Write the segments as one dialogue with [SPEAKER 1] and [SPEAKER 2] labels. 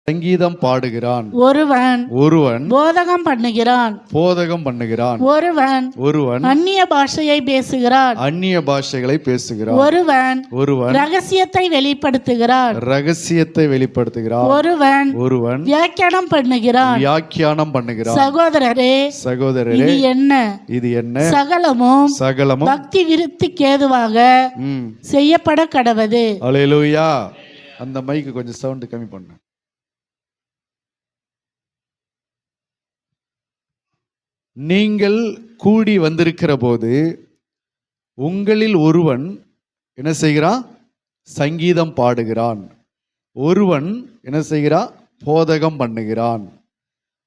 [SPEAKER 1] சங்கீதம் பாடுகிறான்.
[SPEAKER 2] ஒருவன் போதகம் பண்ணுகிறான்.
[SPEAKER 1] ஒருவன்
[SPEAKER 2] அந்நிய பாஷையை பேசுகிறான்.
[SPEAKER 1] பாஷைகளை பேசுகிறான்.
[SPEAKER 2] ஒருவன் ரகசியத்தை வெளிப்படுத்துகிறான்.
[SPEAKER 1] ஒருவன்
[SPEAKER 2] வியாக்கியானம் பண்ணுகிறான். சகோதரரே இது என்ன சகலமும் பக்தி விருத்திக்கு ஏதுவாக செய்யப்பட கடவது.
[SPEAKER 1] அல்லேலூயா. அந்த மைக்கு கொஞ்சம் சவுண்ட் கம்மி பண்ணு. நீங்கள் கூடி வந்திருக்கிற போது உங்களில் ஒருவன் என்ன செய்கிறான்? சங்கீதம் பாடுகிறான். ஒருவன் என்ன செய்கிறான்? போதகம் பண்ணுகிறான்.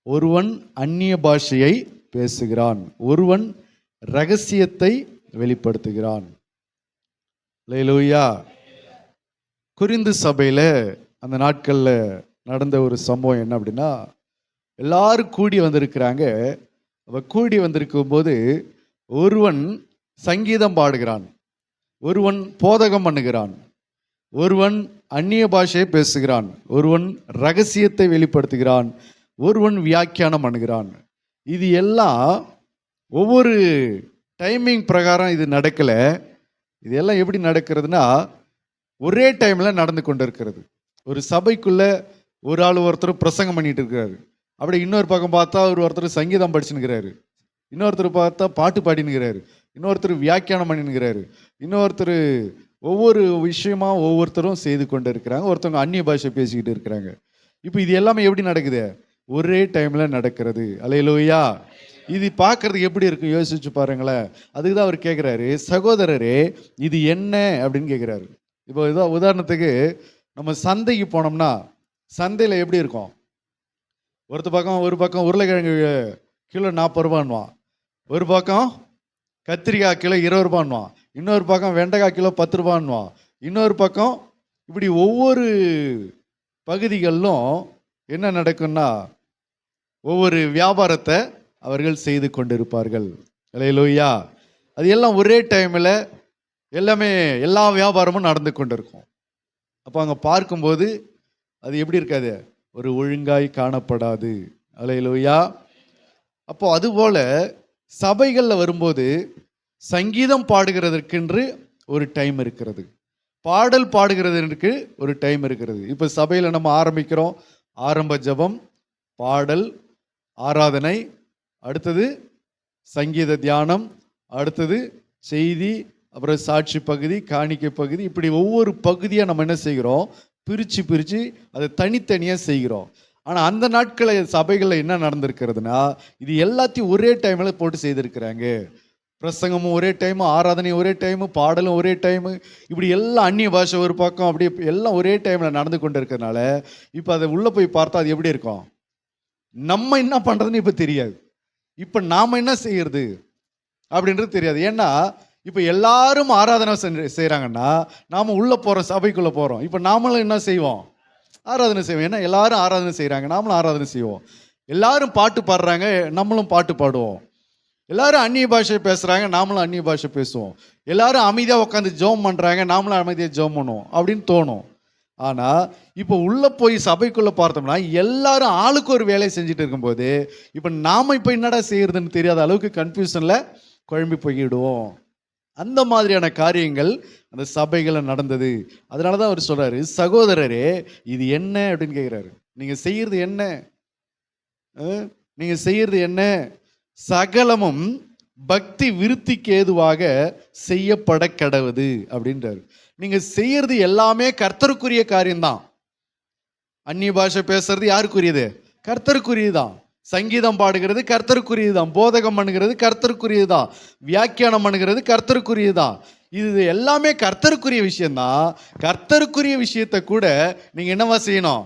[SPEAKER 1] ஒருவன் அந்நிய பாஷையை பேசுகிறான். ஒருவன் ரகசியத்தை வெளிப்படுத்துகிறான். அல்லேலூயா. கொரிந்து சபையில் அந்த நாட்களில் நடந்த ஒரு சம்பவம் என்ன அப்படின்னா, எல்லாரும் கூடி வந்திருக்கிறாங்க. கூடி வந்திருக்கும் போது ஒருவன் சங்கீதம் பாடுகிறான், ஒருவன் போதகம் பண்ணுகிறான், ஒருவன் அந்நிய பாஷையை பேசுகிறான், ஒருவன் ரகசியத்தை வெளிப்படுத்துகிறான், ஒருவன் வியாக்கியானம் பண்ணுகிறான். இது எல்லாம் ஒவ்வொரு டைமிங் பிரகாரம் இது நடக்கலை. இது எல்லாம் எப்படி நடக்கிறதுனா ஒரே டைமில் நடந்து கொண்டு இருக்கிறது. ஒரு சபைக்குள்ளே ஒரு ஆள் ஒருத்தர் பிரசங்கம் பண்ணிட்டு இருக்கிறாரு. அப்படி இன்னொரு பக்கம் பார்த்தா ஒருத்தர் சங்கீதம் படிச்சுன்னுக்கிறாரு, இன்னொருத்தர் பார்த்தா பாட்டு பாடினுக்கிறாரு, இன்னொருத்தர் வியாக்கியானம் பண்ணினுக்கிறாரு, இன்னொருத்தர் ஒவ்வொரு விஷயமா ஒவ்வொருத்தரும் செய்து கொண்டு இருக்கிறாங்க. ஒருத்தவங்க அந்நிய பாஷை பேசிக்கிட்டு இருக்கிறாங்க. இப்போ இது எல்லாமே எப்படி நடக்குது? ஒரே டைமில் நடக்கிறது. அல்லேலூயா. இது பார்க்கறதுக்கு எப்படி இருக்கும் யோசிச்சு பாருங்களேன். அதுக்கு தான் அவர் கேட்குறாரு, சகோதரரே இது என்ன அப்படின்னு கேட்குறாரு. இப்போ இதான் உதாரணத்துக்கு நம்ம சந்தைக்கு போனோம்னா சந்தையில் எப்படி இருக்கும்? ஒரு பக்கம் உருளைக்கிழங்கு கிலோ 40 ரூபான்வான், ஒரு பக்கம் கத்திரிக்காய் கிலோ 20 ரூபான்வான், இன்னொரு பக்கம் வெண்டைக்காய் கிலோ 10 ரூபான்வான், இன்னொரு பக்கம் இப்படி ஒவ்வொரு பகுதிகளிலும் என்ன நடக்கும்னா ஒவ்வொரு வியாபாரத்தை அவர்கள் செய்து கொண்டிருப்பார்கள். அல்லேலூயா. அது எல்லாம் ஒரே டைமில் எல்லா வியாபாரமும் நடந்து கொண்டு இருக்கும். அப்போ அங்கே பார்க்கும்போது அது எப்படி இருக்காது? ஒரு ஒழுங்காய் காணப்படாது. அல்லேலூயா. அப்போ அதுபோல சபைகளில் வரும்போது சங்கீதம் பாடுகிறதற்கென்று ஒரு டைம் இருக்கிறது, பாடல் பாடுகிறதற்கு ஒரு டைம் இருக்கிறது. இப்போ சபையில் நம்ம ஆரம்பிக்கிறோம், ஆரம்ப ஜெபம், பாடல், ஆராதனை, அடுத்தது சங்கீத தியானம், அடுத்தது செய்தி, அப்புறம் சாட்சி பகுதி, காணிக்கை பகுதி, இப்படி ஒவ்வொரு பகுதியாக நம்ம என்ன செய்கிறோம்? பிரித்து அதை தனித்தனியாக செய்கிறோம். ஆனால் அந்த நாட்களில் சபைகளில் என்ன நடந்திருக்கிறதுனா இது எல்லாத்தையும் ஒரே டைமில் போட்டு செய்திருக்கிறாங்க. பிரசங்கமும் ஒரே டைமு, ஆராதனையும் ஒரே டைமு, பாடலும் ஒரே டைமு, இப்படி எல்லாம் அந்நிய பாஷை ஒரு பக்கம், அப்படியே எல்லாம் ஒரே டைமில் நடந்து கொண்டு இருக்கிறதுனால இப்போ அதை உள்ளே போய் பார்த்தா அது எப்படி இருக்கும்? நம்ம என்ன பண்ணுறதுன்னு இப்போ தெரியாது, இப்போ நாம் என்ன செய்யறது அப்படின்றது தெரியாது. ஏன்னா இப்போ எல்லாரும் ஆராதனை செய்கிறாங்கன்னா நாம் உள்ளே போகிறோம், சபைக்குள்ளே போகிறோம். இப்போ நாமளும் என்ன செய்வோம்? ஆராதனை செய்வோம். ஏன்னா எல்லாரும் ஆராதனை செய்கிறாங்க, நாமளும் ஆராதனை செய்வோம். எல்லாரும் பாட்டு பாடுறாங்க, நம்மளும் பாட்டு பாடுவோம். எல்லாரும் அந்நிய பாஷை பேசுகிறாங்க, நாமளும் அந்நிய பாஷை பேசுவோம். எல்லாரும் அமைதியாக உட்காந்து ஜெபம் பண்ணுறாங்க, நாமளும் அமைதியாக ஜெபம் பண்ணுவோம் அப்படின்னு தோணும். ஆனால் இப்போ உள்ளே போய் சபைக்குள்ளே பார்த்தோம்னா எல்லாரும் ஆளுக்கு ஒரு வேலையை செஞ்சுட்டு இருக்கும்போது இப்போ நாம் இப்போ என்னடா செய்யறதுன்னு தெரியாத அளவுக்கு கன்ஃபியூஷனில் குழம்பி போய்விடுவோம். அந்த மாதிரியான காரியங்கள் அந்த சபைகளில் நடந்தது. அதனால தான் அவர் சொல்கிறாரு, சகோதரரே இது என்ன அப்படின்னு கேட்குறாரு. நீங்கள் செய்கிறது என்ன? நீங்கள் செய்கிறது என்ன? சகலமும் பக்தி விருத்திக்கு ஏதுவாக செய்யப்பட கடவுது அப்படின்றாரு. நீங்கள் செய்கிறது எல்லாமே கர்த்தருக்குரிய காரியம்தான். அந்நிய பாஷை பேசுறது யாருக்குரியது? கர்த்தருக்குரியதுதான். சங்கீதம் பாடுகிறது கர்த்தருக்குரியதுதான், போதகம் பண்ணுகிறது கர்த்தருக்குரியதுதான், வியாக்கியானம் பண்ணுகிறது கர்த்தருக்குரியதுதான். இது எல்லாமே கர்த்தருக்குரிய விஷயம்தான். கர்த்தருக்குரிய விஷயத்தை கூட நீங்கள் என்னவா செய்யணும்?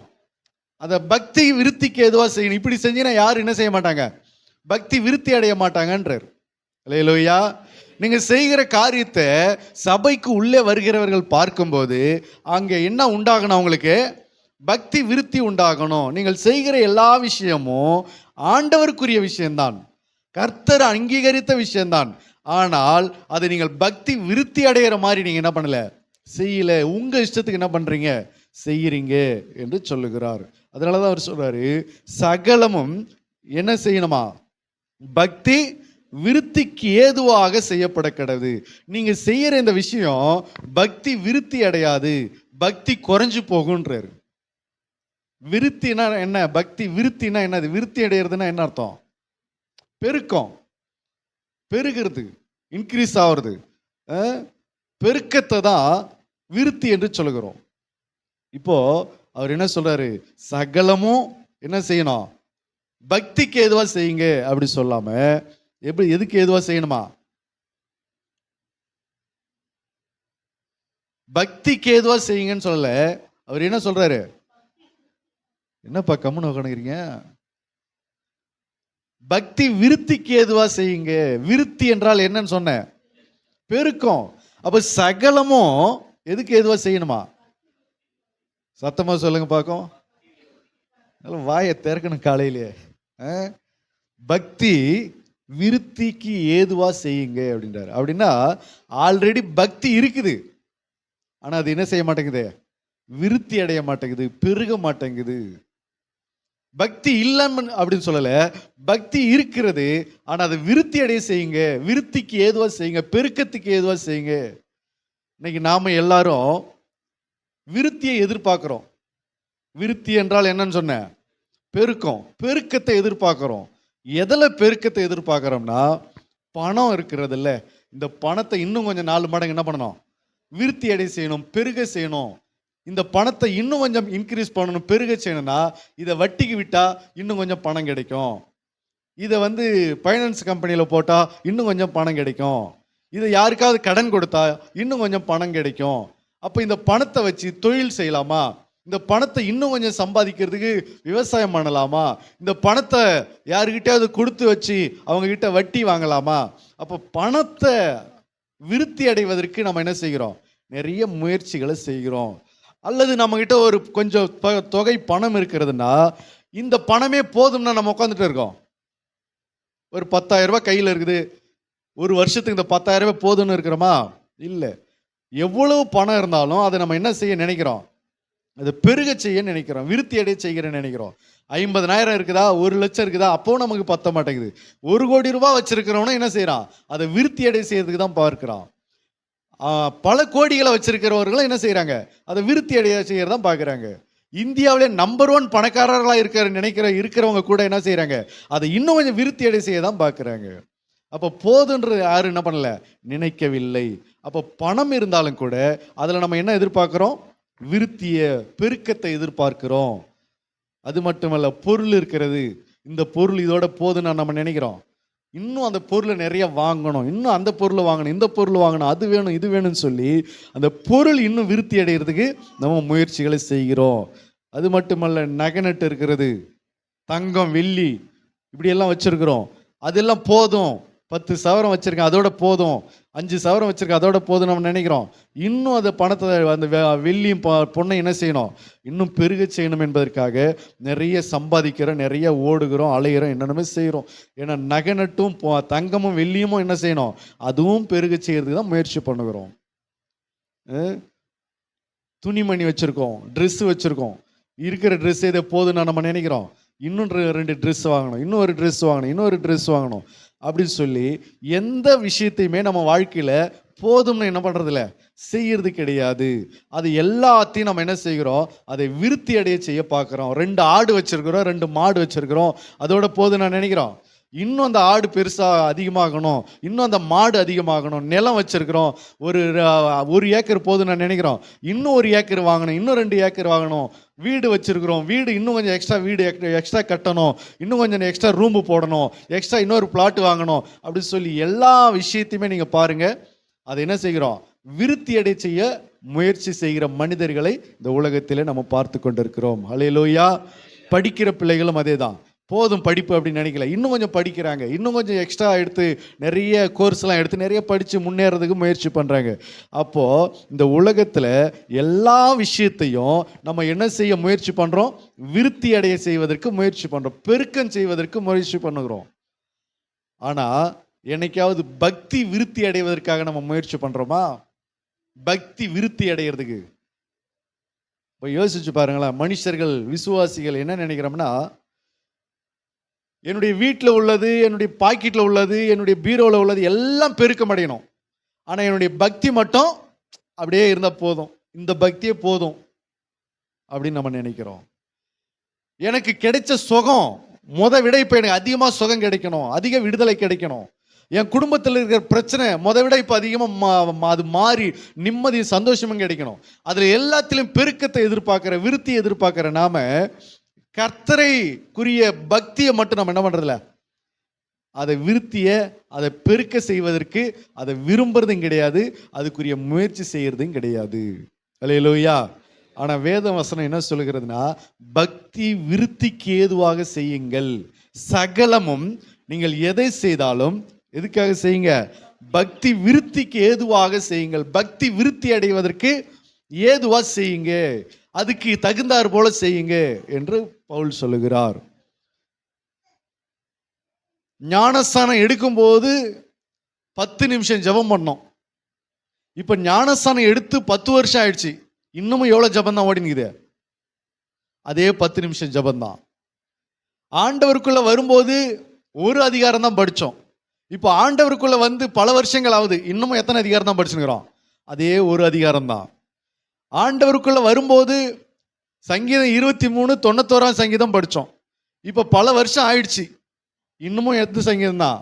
[SPEAKER 1] அதை பக்தி விருத்திக்கு எதுவாக செய்யணும். இப்படி செஞ்சீங்கன்னா யாரும் என்ன செய்ய மாட்டாங்க? பக்தி விருத்தி அடைய மாட்டாங்கன்றார். அல்லேலூயா. நீங்கள் செய்கிற காரியத்தை சபைக்கு உள்ளே வருகிறவர்கள் பார்க்கும்போது அங்கே என்ன உண்டாகணும்? அவங்களுக்கு பக்தி விருத்தி உண்டாகணும். நீங்கள் செய்கிற எல்லா விஷயமும் ஆண்டவருக்குரிய விஷயம்தான், கர்த்தர் அங்கீகரித்த விஷயம்தான். ஆனால் அதை நீங்கள் பக்தி விருத்தி அடைகிற மாதிரி நீங்கள் என்ன பண்ணல, செய்யல. உங்கள் இஷ்டத்துக்கு என்ன பண்ணுறீங்க? செய்யறீங்க என்று சொல்லுகிறார். அதனாலதான் அவர் சொல்றாரு, சகலமும் என்ன செய்யணுமா? பக்தி விருத்திக்கு ஏதுவாக செய்யப்பட கடவுது. நீங்க செய்யற இந்த விஷயம் பக்தி விருத்தி அடையாது, பக்தி குறைஞ்சு போகுன்றாரு. விருத்தினா என்ன? பக்தி விருத்தினா என்னது? விருத்தி அடைகிறதுனா என்ன அர்த்தம்? பெருக்கம், பெருகிறது, இன்க்ரீஸ் ஆகுறது. பெருக்கத்தை தான் விருத்தி என்று சொல்லுகிறோம். இப்போ அவர் என்ன சொல்றாரு? சகலமும் என்ன செய்யணும்? பக்திக்கு ஏதுவா செய்யுங்க அப்படி சொல்லாம, எப்படி எதுக்கு ஏதுவா செய்யணுமா? பக்திக்கு ஏதுவா செய்யுங்கன்னு சொல்லல. அவர் என்ன சொல்றாரு? என்னப்பா கம்முன்னு உட்காந்துக்கிறீங்க? பக்தி விருத்திக்கு ஏதுவா செய்யுங்க. விருத்தி என்றால் என்னன்னு சொன்ன? பெருக்கம். அப்ப சகலமும் எதுக்கு ஏதுவா செய்யணுமா? சத்தமா சொல்லுங்க பாக்கும். வாயை திறக்கணும் காலையிலேயே. பக்தி விருத்திக்கு ஏதுவா செய்யுங்க அப்படின்றாரு. அப்படின்னா ஆல்ரெடி பக்தி இருக்குது, ஆனா அது என்ன செய்ய மாட்டேங்குது? விருத்தி அடைய மாட்டேங்குது, பெருக மாட்டேங்குது. பக்தி இல்லைன்னு அப்படின்னு சொல்லல, பக்தி இருக்கிறது, ஆனா அதை விருத்தி அடைய செய்யுங்க, விருத்திக்கு ஏதுவா செய்யுங்க, பெருக்கத்துக்கு ஏதுவா செய்யுங்க. இன்னைக்கு நாம எல்லாரும் விருத்தியை எதிர்பார்க்கிறோம். விருத்தி என்றால் என்னன்னு சொன்ன? பெருக்கம், பெருக்கத்தை எதிர்பார்க்கிறோம். எதில் பெருக்கத்தை எதிர்பார்க்கிறோம்னா, பணம் இருக்கிறது இல்ல, இந்த பணத்தை இன்னும் கொஞ்சம் 4 மடங்கு என்ன பண்ணணும்? விருத்தி அடைய செய்யணும், பெருக செய்யணும். இந்த பணத்தை இன்னும் கொஞ்சம் இன்க்ரீஸ் பண்ணணும், பெருக செய்யணும்னா இதை வட்டிக்கு விட்டா இன்னும் கொஞ்சம் பணம் கிடைக்கும், இதை ஃபைனான்ஸ் கம்பெனியில் போட்டால் இன்னும் கொஞ்சம் பணம் கிடைக்கும், இதை யாருக்காவது கடன் கொடுத்தா இன்னும் கொஞ்சம் பணம் கிடைக்கும். அப்போ இந்த பணத்தை வச்சு தொழில் செய்யலாமா? இந்த பணத்தை இன்னும் கொஞ்சம் சம்பாதிக்கிறதுக்கு விவசாயம் பண்ணலாமா? இந்த பணத்தை யாருக்கிட்டையாவது கொடுத்து வச்சு அவங்க கிட்ட வட்டி வாங்கலாமா? அப்போ பணத்தை விருத்தி அடைவதற்கு நம்ம என்ன செய்கிறோம்? நிறைய முயற்சிகளை செய்கிறோம். அல்லது நம்ம கிட்ட ஒரு கொஞ்சம் தொகை பணம் இருக்கிறதுனா, இந்த பணமே போதும்னா நம்ம உட்காந்துட்டு இருக்கோம். ஒரு 10,000 ரூபாய் கையில் இருக்குது, ஒரு வருஷத்துக்கு இந்த 10,000 ரூபாய் போதும்னு இருக்கிறோமா? இல்லை. எவ்வளவு பணம் இருந்தாலும் அதை நம்ம என்ன செய்ய நினைக்கிறோம்? அதை பெருக செய்ய நினைக்கிறோம், விருத்தி அடைய செய்கிற நினைக்கிறோம். 50,000 இருக்குதா, 1 லட்சம் இருக்குதா, அப்போ நமக்கு பத்த மாட்டேங்குது. 1 கோடி ரூபாய் வச்சிருக்கிறவனும் என்ன செய்யறான்? அதை விருத்தி அடைய செய்யறதுக்கு தான் பார்க்கிறான். பல கோடிகளை வச்சிருக்கிறவர்களும் என்ன செய்யறாங்க? அதை விருத்தி அடைய செய்யறதான் பார்க்கறாங்க. இந்தியாவிலே நம்பர் 1 பணக்காரர்களா இருக்கிறவங்க கூட என்ன செய்யறாங்க? அதை இன்னும் கொஞ்சம் விருத்தி அடைய செய்ய தான் பார்க்கறாங்க. அப்போ போதுன்றது யாரும் என்ன பண்ணல, நினைக்கவில்லை. அப்போ பணம் இருந்தாலும் கூட அதுல நம்ம என்ன எதிர்பார்க்கிறோம்? விருத்திய, பெருக்கத்தை எதிர்பார்க்கிறோம். அது மட்டுமல்ல, பொருள் இருக்கிறது, இந்த பொருள் இதோட போதுன்னு நம்ம நினைக்கிறோம். இன்னும் அந்த பொருளை நிறைய வாங்கணும், இன்னும் அந்த பொருளை வாங்கணும், இந்த பொருள் வாங்கணும், அது வேணும் இது வேணும்னு சொல்லி அந்த பொருள் இன்னும் விருத்தி அடைகிறதுக்கு நம்ம முயற்சிகளை செய்கிறோம். அது மட்டுமல்ல, நகை நட்டு இருக்கிறது, தங்கம் வெள்ளி இப்படியெல்லாம் வச்சிருக்கிறோம், அதெல்லாம் போதும். 10 சவரம் வச்சிருக்கேன் அதோட போதும், 5 சவரம் வச்சிருக்கேன் அதோட போதும் நம்ம நினைக்கிறோம். இன்னும் அந்த பணத்தை, அந்த வெள்ளியும் பொண்ணை என்ன செய்யணும்? இன்னும் பெருக செய்யணும் என்பதற்காக நிறைய சம்பாதிக்கிறோம், நிறைய ஓடுகிறோம், அலைகிறோம், என்னென்னமே செய்கிறோம். ஏன்னா நகை நட்டும் தங்கமும் வெள்ளியும் என்ன செய்யணும்? அதுவும் பெருக செய்யறதுக்கு தான் முயற்சி பண்ணுகிறோம். துணிமணி வச்சிருக்கோம், ட்ரெஸ் வச்சிருக்கோம், இருக்கிற ட்ரெஸ் இதை போதும்னா நம்ம நினைக்கிறோம். இன்னும் 2 ட்ரெஸ் வாங்கணும், இன்னும் ஒரு ட்ரெஸ் வாங்கணும், இன்னொரு ட்ரெஸ் வாங்கணும் அப்படின்னு சொல்லி எந்த விஷயத்தையுமே நம்ம வாழ்க்கையில போதும்னு என்ன பண்றது இல்லை, செய்யறது கிடையாது. அது எல்லாத்தையும் நம்ம என்ன செய்கிறோம்? அதை விருத்தி அடைய செய்ய பார்க்கிறோம். 2 ஆடு வச்சிருக்கிறோம், 2 மாடு வச்சிருக்கிறோம், அதோட போதும் நான் நினைக்கிறோம். இன்னும் அந்த ஆடு பெருசா அதிகமாகணும், இன்னும் அந்த மாடு அதிகமாகணும். நிலம் வச்சிருக்கிறோம், ஒரு ஏக்கர் போதும் நான் நினைக்கிறோம். இன்னும் 1 ஏக்கர் வாங்கணும், இன்னும் 2 ஏக்கர் வாங்கணும். வீடு வச்சிருக்கிறோம், வீடு இன்னும் கொஞ்சம் எக்ஸ்ட்ரா, வீடு எக்ஸ்ட்ரா கட்டணும், இன்னும் கொஞ்சம் எக்ஸ்ட்ரா ரூம்பு போடணும், எக்ஸ்ட்ரா இன்னொரு பிளாட் வாங்கணும் அப்படின்னு சொல்லி எல்லா விஷயத்தையுமே நீங்க பாருங்க, அதை என்ன செய்கிறோம்? விருத்தி அடை செய்ய முயற்சி செய்கிற மனிதர்களை இந்த உலகத்திலே நம்ம பார்த்து கொண்டிருக்கிறோம். ஹல்லேலூயா. படிக்கிற பிள்ளைகளும் அதே தான். போதும் படிப்பு அப்படின்னு நினைக்கல, இன்னும் கொஞ்சம் படிக்கிறாங்க, இன்னும் கொஞ்சம் எக்ஸ்ட்ரா எடுத்து நிறைய கோர்ஸ்லாம் எடுத்து நிறைய படித்து முன்னேறதுக்கு முயற்சி பண்ணுறாங்க. அப்போது இந்த உலகத்தில் எல்லா விஷயத்தையும் நம்ம என்ன செய்ய முயற்சி பண்ணுறோம்? விருத்தி அடைய செய்வதற்கு முயற்சி பண்ணுறோம், பெருக்கம் செய்வதற்கு முயற்சி பண்ணுகிறோம். ஆனால் என்னைக்காவது பக்தி விருத்தி அடைவதற்காக நம்ம முயற்சி பண்ணுறோமா? பக்தி விருத்தி அடைகிறதுக்கு இப்போ யோசிச்சு பாருங்களேன், மனுஷர்கள் விசுவாசிகள் என்ன நினைக்கிறோம்னா, என்னுடைய வீட்டில் உள்ளது, என்னுடைய பாக்கெட்டில் உள்ளது, என்னுடைய பீரோவில் உள்ளது எல்லாம் பெருக்கம் அடையணும். ஆனால் என்னுடைய பக்தி மட்டும் அப்படியே இருந்தால் போதும், இந்த பக்தியே போதும் அப்படின்னு நம்ம நினைக்கிறோம். எனக்கு கிடைச்ச சுகம் விட இப்போ எனக்கு அதிகமாக சுகம் கிடைக்கணும், அதிக விடுதலை கிடைக்கணும். என் குடும்பத்தில் இருக்கிற பிரச்சனை விட இப்போ அதிகமாக அது மாறி நிம்மதி சந்தோஷமும் கிடைக்கணும். அதில் எல்லாத்திலையும் பெருக்கத்தை எதிர்பார்க்குற, விருத்தியை எதிர்பார்க்குற நாம கர்த்தரைக்குரிய பக்தியை மட்டும் நம்ம என்ன பண்ணுறதில்ல, அதை விருத்தியை, அதை பெருக்க செய்வதற்கு அதை விரும்புறதும் கிடையாது, அதுக்குரிய முயற்சி செய்யறதும் கிடையாது. அல்லேலூயா. ஆனால் வேத வசனம் என்ன சொல்லுகிறதுனா, பக்தி விருத்திக்கு ஏதுவாக செய்யுங்கள். சகலமும் நீங்கள் எதை செய்தாலும் எதுக்காக செய்யுங்க? பக்தி விருத்திக்கு ஏதுவாக செய்யுங்கள். பக்தி விருத்தி அடைவதற்கு ஏதுவா செய்யுங்க, அதுக்கு தகுந்தார் போல செய்யுங்க என்று பவுல் சொல்லுகிறார். ஞானஸ்தானம் எடுக்கும்போது 10 நிமிஷம் ஜெபம் பண்ணோம். இப்போ ஞானஸ்தானம் எடுத்து 10 வருஷம் ஆயிடுச்சு, இன்னமும் எவ்வளோ ஜபம் தான் ஓடினுக்குது? அதே 10 நிமிஷம் ஜபம் தான். ஆண்டவருக்குள்ள வரும்போது ஒரு அதிகாரம் தான் படித்தோம். இப்போ ஆண்டவருக்குள்ள வந்து பல வருஷங்கள் ஆகுது, இன்னமும் எத்தனை அதிகாரம் தான் படிச்சுக்கிறோம்? அதே ஒரு அதிகாரம் தான். ஆண்டவருக்குள்ள வரும்போது சங்கீதம் 23 91 சங்கீதம் படித்தோம். இப்போ பல வருஷம் ஆயிடுச்சு, இன்னமும் எந்த சங்கீதம் தான்?